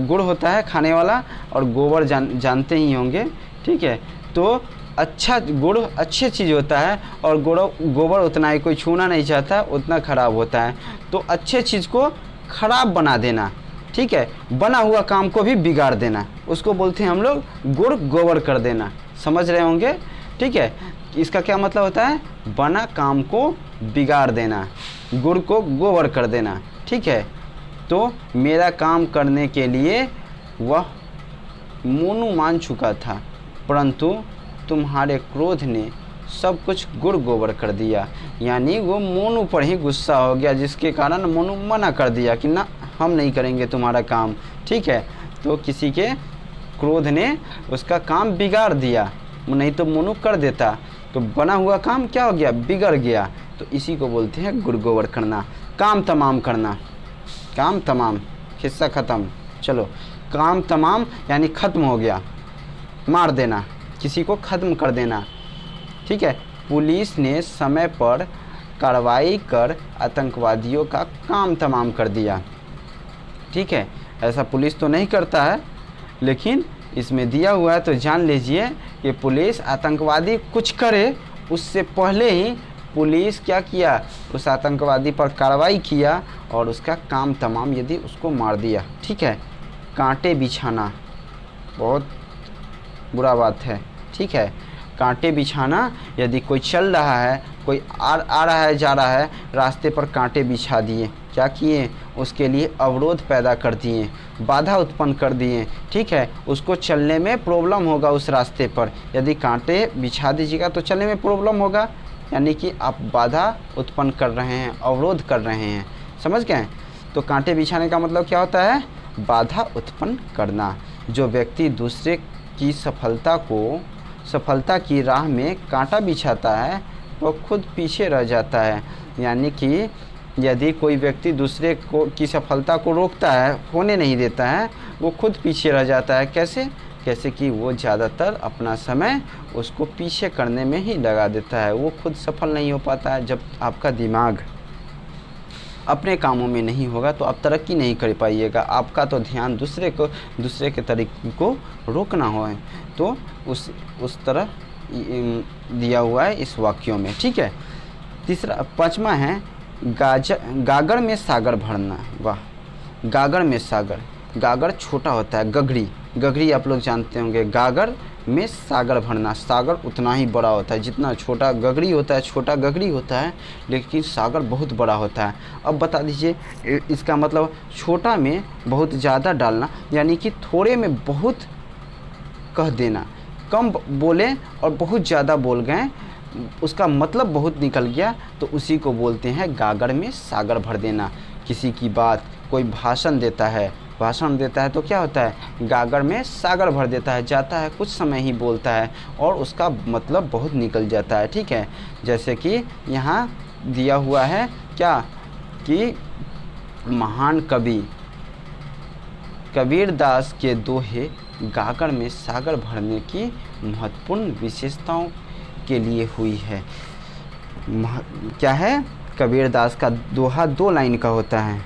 गुड़ होता है खाने वाला, और गोबर जानते ही होंगे, ठीक है। तो अच्छा गुड़ अच्छी चीज़ होता है, और गोबर उतना ही कोई छूना नहीं चाहता, उतना ख़राब होता है। तो अच्छे चीज़ को ख़राब बना देना, ठीक है, बना हुआ काम को भी बिगाड़ देना, उसको बोलते हैं हम लोग गुड़ गोबर कर देना। समझ रहे होंगे, ठीक है। इसका क्या मतलब होता है? बना काम को बिगाड़ देना, गुड़ को गोबर कर देना, ठीक है। तो मेरा काम करने के लिए वह मोनू मान चुका था, परंतु तुम्हारे क्रोध ने सब कुछ गुड़ गोबर कर दिया, यानी वो मोनू पर ही गुस्सा हो गया, जिसके कारण मोनू मना कर दिया कि ना, हम नहीं करेंगे तुम्हारा काम, ठीक है। तो किसी के क्रोध ने उसका काम बिगाड़ दिया, नहीं तो मोनू कर देता, तो बना हुआ काम क्या हो गया? बिगड़ गया। तो इसी को बोलते हैं गुड़ गोबर करना, काम तमाम करना। काम तमाम, हिस्सा ख़त्म, चलो, काम तमाम यानी ख़त्म हो गया, मार देना, किसी को ख़त्म कर देना, ठीक है। पुलिस ने समय पर कार्रवाई कर आतंकवादियों का काम तमाम कर दिया, ठीक है। ऐसा पुलिस तो नहीं करता है, लेकिन इसमें दिया हुआ है, तो जान लीजिए कि पुलिस आतंकवादी कुछ करे उससे पहले ही पुलिस क्या किया? उस आतंकवादी पर कार्रवाई किया और उसका काम तमाम यदि उसको मार दिया, ठीक है। कांटे बिछाना बहुत बुरा बात है, ठीक है। कांटे बिछाना, यदि कोई चल रहा है, कोई आ रहा है, जा रहा है, रास्ते पर कांटे बिछा दिए, क्या किए? उसके लिए अवरोध पैदा कर दिए, बाधा उत्पन्न कर दिए, ठीक है। उसको चलने में प्रॉब्लम होगा उस रास्ते पर, यदि कांटे बिछा दीजिएगा तो चलने में प्रॉब्लम होगा, यानी कि आप बाधा उत्पन्न कर रहे हैं, अवरोध कर रहे हैं, समझ गए। तो कांटे बिछाने का मतलब क्या होता है? बाधा उत्पन्न करना। जो व्यक्ति दूसरे की सफलता की राह में कांटा बिछाता है वो खुद पीछे रह जाता है, यानी कि यदि कोई व्यक्ति दूसरे की सफलता को रोकता है, होने नहीं देता है, वो खुद पीछे रह जाता है। कैसे कि वो ज़्यादातर अपना समय उसको पीछे करने में ही लगा देता है, वो खुद सफल नहीं हो पाता है। जब आपका दिमाग अपने कामों में नहीं होगा तो आप तरक्की नहीं कर पाइएगा, आपका तो ध्यान दूसरे के तरीके को रोकना हो, तो उस तरह दिया हुआ है इस वाक्यों में, ठीक है। पाँचवा है गागर में सागर भरना। वाह, गागर में सागर, गागर छोटा होता है, गगरी आप लोग जानते होंगे, गागर में सागर भरना। सागर उतना ही बड़ा होता है जितना छोटा गगरी होता है, छोटा गगरी होता है, लेकिन सागर बहुत बड़ा होता है। अब बता दीजिए इसका मतलब, छोटा में बहुत ज़्यादा डालना, यानी कि थोड़े में बहुत कह देना, कम बोले और बहुत ज़्यादा बोल गए, उसका मतलब बहुत निकल गया, तो उसी को बोलते हैं गागर में सागर भर देना। किसी की बात, कोई भाषण देता है तो क्या होता है? गागर में सागर भर देता है, जाता है, कुछ समय ही बोलता है और उसका मतलब बहुत निकल जाता है, ठीक है। जैसे कि यहाँ दिया हुआ है क्या कि महान कवि कबीरदास के दोहे गागर में सागर भरने की महत्वपूर्ण विशेषताओं के लिए हुई है। क्या है? कबीरदास का दोहा 2 लाइन का होता है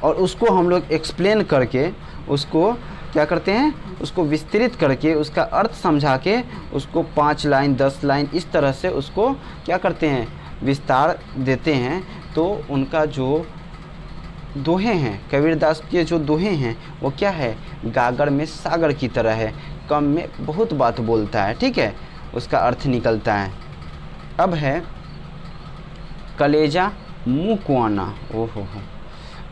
और उसको हम लोग एक्सप्लेन करके उसको क्या करते हैं, उसको विस्तृत करके उसका अर्थ समझा के उसको 5 लाइन 10 लाइन इस तरह से उसको क्या करते हैं, विस्तार देते हैं। तो उनका जो दोहे हैं, कबीरदास के जो दोहे हैं वो क्या है, गागर में सागर की तरह है, कम में बहुत बात बोलता है। ठीक है, उसका अर्थ निकलता है। अब है कलेजा मुँह को आना। ओहो हो,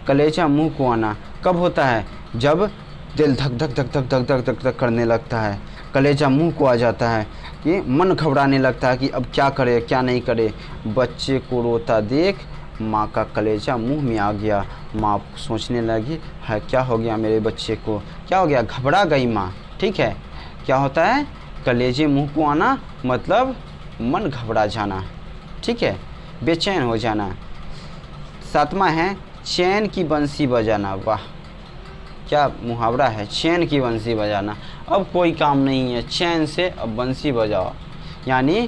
कलेजा मुँह को आना कब होता है, जब दिल धक धक धक धक धक धक धक धक करने लगता है, कलेजा मुंह को आ जाता है, कि मन घबराने लगता है कि अब क्या करे क्या नहीं करे। बच्चे को रोता देख माँ का कलेजा मुंह में आ गया। माँ सोचने लगी है क्या हो गया मेरे बच्चे को, क्या हो गया, घबरा गई माँ। ठीक है, क्या होता है, कलेजे मुंह को आना मतलब मन घबरा जाना। ठीक है, बेचैन हो जाना। 7वां है चैन की बंसी बजाना। वाह, क्या मुहावरा है, चैन की बंसी बजाना। अब कोई काम नहीं है, चैन से अब बंसी बजाओ। यानी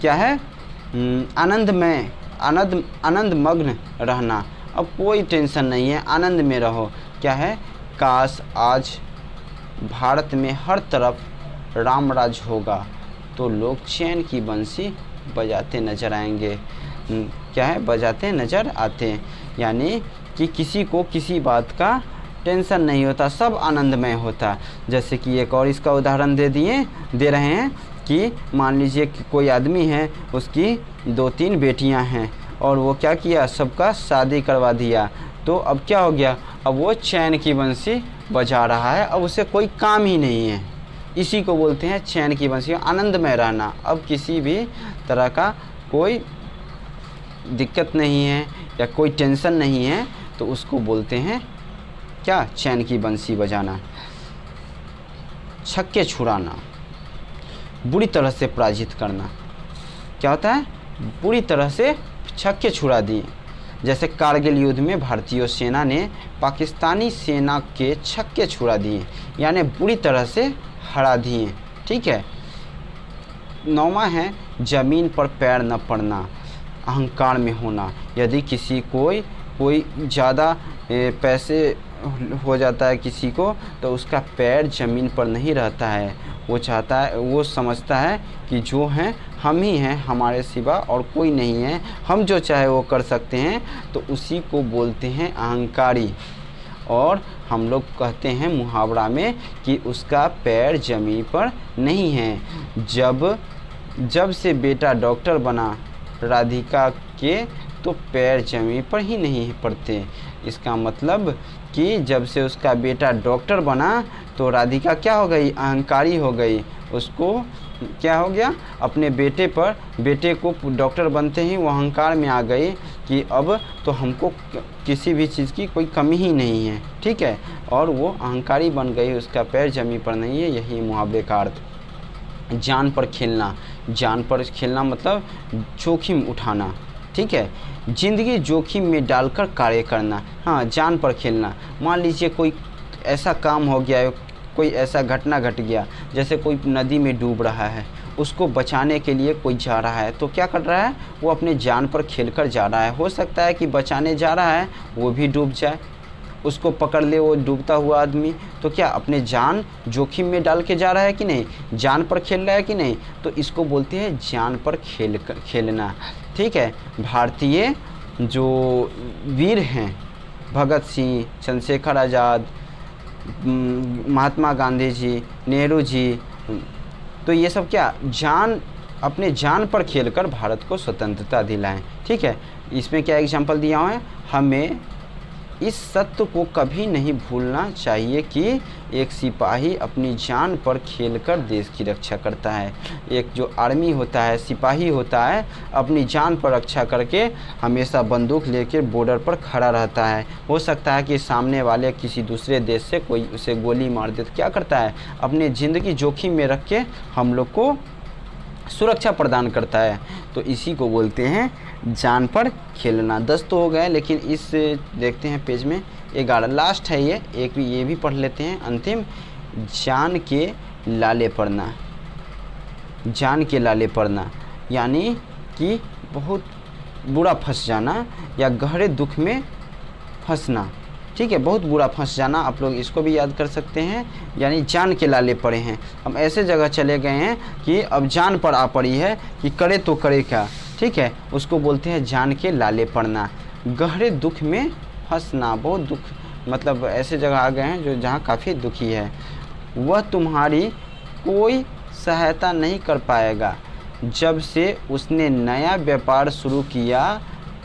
क्या है, आनंद मग्न रहना। अब कोई टेंशन नहीं है, आनंद में रहो। क्या है, काश आज भारत में हर तरफ राम राज होगा तो लोग चैन की बंसी बजाते नजर आएंगे। क्या है, बजाते नज़र आते हैं। यानी कि किसी को किसी बात का टेंशन नहीं होता, सब आनंदमय होता। जैसे कि एक और इसका उदाहरण दे रहे हैं कि मान लीजिए कि कोई आदमी है, उसकी 2-3 बेटियां हैं और वो क्या किया, सबका शादी करवा दिया। तो अब क्या हो गया, अब वो चैन की बंसी बजा रहा है, अब उसे कोई काम ही नहीं है। इसी को बोलते हैं चैन की बंसी, आनंदमय रहना। अब किसी भी तरह का कोई दिक्कत नहीं है या कोई टेंशन नहीं है, तो उसको बोलते हैं क्या, चैन की बंसी बजाना। छक्के छुड़ाना, बुरी तरह से पराजित करना। क्या होता है, बुरी तरह से छक्के छुड़ा दिए। जैसे कारगिल युद्ध में भारतीय सेना ने पाकिस्तानी सेना के छक्के छुड़ा दिए, यानी बुरी तरह से हरा दिए। ठीक है। 9वां है ज़मीन पर पैर न पड़ना, अहंकार में होना। यदि किसी कोई ज़्यादा पैसे हो जाता है किसी को, तो उसका पैर ज़मीन पर नहीं रहता है। वो समझता है कि जो हैं हम ही हैं, हमारे सिवा और कोई नहीं है, हम जो चाहे वो कर सकते हैं। तो उसी को बोलते हैं अहंकारी। और हम लोग कहते हैं मुहावरा में कि उसका पैर ज़मीन पर नहीं है। जब से बेटा डॉक्टर बना राधिका के, तो पैर ज़मीन पर ही नहीं पड़ते। इसका मतलब कि जब से उसका बेटा डॉक्टर बना तो राधिका क्या हो गई, अहंकारी हो गई। उसको क्या हो गया, अपने बेटे को डॉक्टर बनते ही वो अहंकार में आ गई कि अब तो हमको किसी भी चीज़ की कोई कमी ही नहीं है। ठीक है, और वो अहंकारी बन गई, उसका पैर ज़मीन पर नहीं है। यही मुहावरे का अर्थ। जान पर खेलना मतलब जोखिम उठाना। ठीक है, ज़िंदगी जोखिम में डालकर कार्य करना। हाँ, जान पर खेलना। मान लीजिए कोई ऐसा काम हो गया है, कोई ऐसा घटना घट गया, जैसे कोई नदी में डूब रहा है, उसको बचाने के लिए कोई जा रहा है, तो क्या कर रहा है, वो अपने जान पर खेलकर जा रहा है। हो सकता है कि बचाने जा रहा है वो भी डूब जाए, उसको पकड़ ले वो डूबता हुआ आदमी, तो क्या अपने जान जोखिम में डाल के जा रहा है कि नहीं, जान पर खेल रहा है कि नहीं। तो इसको बोलते हैं जान पर खेलना। ठीक है, भारतीय जो वीर हैं, भगत सिंह, चंद्रशेखर आज़ाद, महात्मा गांधी जी, नेहरू जी, तो ये सब क्या अपने जान पर खेलकर भारत को स्वतंत्रता दिलाएं। ठीक है, इसमें क्या एग्जाम्पल दिया हुआ है, हमें इस सत्य को कभी नहीं भूलना चाहिए कि एक सिपाही अपनी जान पर खेलकर देश की रक्षा करता है। एक जो आर्मी होता है, सिपाही होता है, अपनी जान पर रक्षा करके हमेशा बंदूक लेकर बॉर्डर पर खड़ा रहता है। हो सकता है कि सामने वाले किसी दूसरे देश से कोई उसे गोली मार दे, तो क्या करता है, अपनी ज़िंदगी जोखिम में रख के हम लोग को सुरक्षा प्रदान करता है। तो इसी को बोलते हैं जान पर खेलना। 10 तो हो गए, लेकिन इस देखते हैं पेज में 11 लास्ट है ये भी पढ़ लेते हैं अंतिम। जान के लाले पड़ना यानी कि बहुत बुरा फंस जाना या गहरे दुख में फंसना। ठीक है, बहुत बुरा फंस जाना, आप लोग इसको भी याद कर सकते हैं, यानी जान के लाले पड़े हैं। हम ऐसे जगह चले गए हैं कि अब जान पर आ पड़ी है कि करे तो करे क्या, ठीक है, उसको बोलते हैं जान के लाले पड़ना, गहरे दुख में फंसना, बहुत दुख, मतलब ऐसे जगह आ गए हैं जो जहाँ काफ़ी दुखी है। वह तुम्हारी कोई सहायता नहीं कर पाएगा, जब से उसने नया व्यापार शुरू किया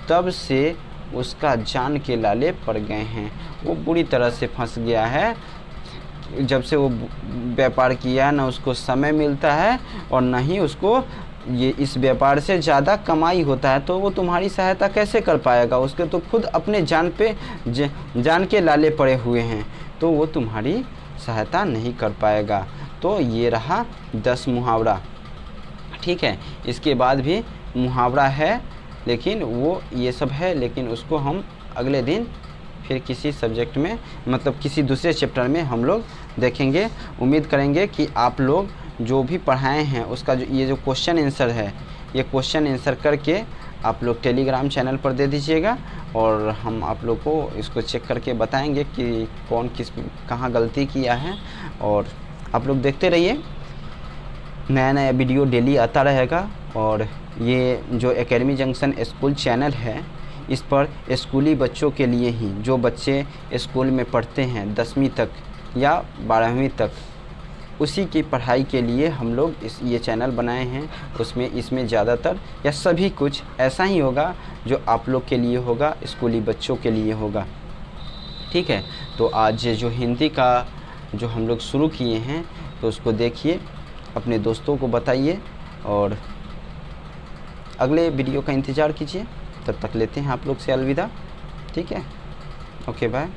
तब से उसका जान के लाले पड़ गए हैं। वो बुरी तरह से फंस गया है, जब से वो व्यापार किया ना उसको समय मिलता है और ना ही उसको ये इस व्यापार से ज़्यादा कमाई होता है, तो वो तुम्हारी सहायता कैसे कर पाएगा, उसके तो खुद अपने जान पे जान के लाले पड़े हुए हैं, तो वो तुम्हारी सहायता नहीं कर पाएगा। तो ये रहा 10 मुहावरा, ठीक है। इसके बाद भी मुहावरा है, लेकिन वो ये सब है, लेकिन उसको हम अगले दिन फिर किसी सब्जेक्ट में, मतलब किसी दूसरे चैप्टर में हम लोग देखेंगे। उम्मीद करेंगे कि आप लोग जो भी पढ़ाए हैं उसका जो ये जो क्वेश्चन आंसर है, ये क्वेश्चन आंसर करके आप लोग टेलीग्राम चैनल पर दे दीजिएगा, और हम आप लोग को इसको चेक करके बताएंगे कि कौन किस कहाँ गलती किया है। और आप लोग देखते रहिए, नया नया वीडियो डेली आता रहेगा। और ये जो एकेडमी जंक्शन स्कूल चैनल है, इस पर स्कूली बच्चों के लिए ही, जो बच्चे स्कूल में पढ़ते हैं 10वीं तक या 12वीं तक, उसी की पढ़ाई के लिए हम लोग ये चैनल बनाए हैं। उसमें इसमें ज़्यादातर या सभी कुछ ऐसा ही होगा जो आप लोग के लिए होगा, स्कूली बच्चों के लिए होगा, ठीक है। तो आज जो हिंदी का जो हम लोग शुरू किए हैं, तो उसको देखिए, अपने दोस्तों को बताइए, और अगले वीडियो का इंतज़ार कीजिए। तब तक लेते हैं आप लोग से अलविदा, ठीक है, ओके बाय।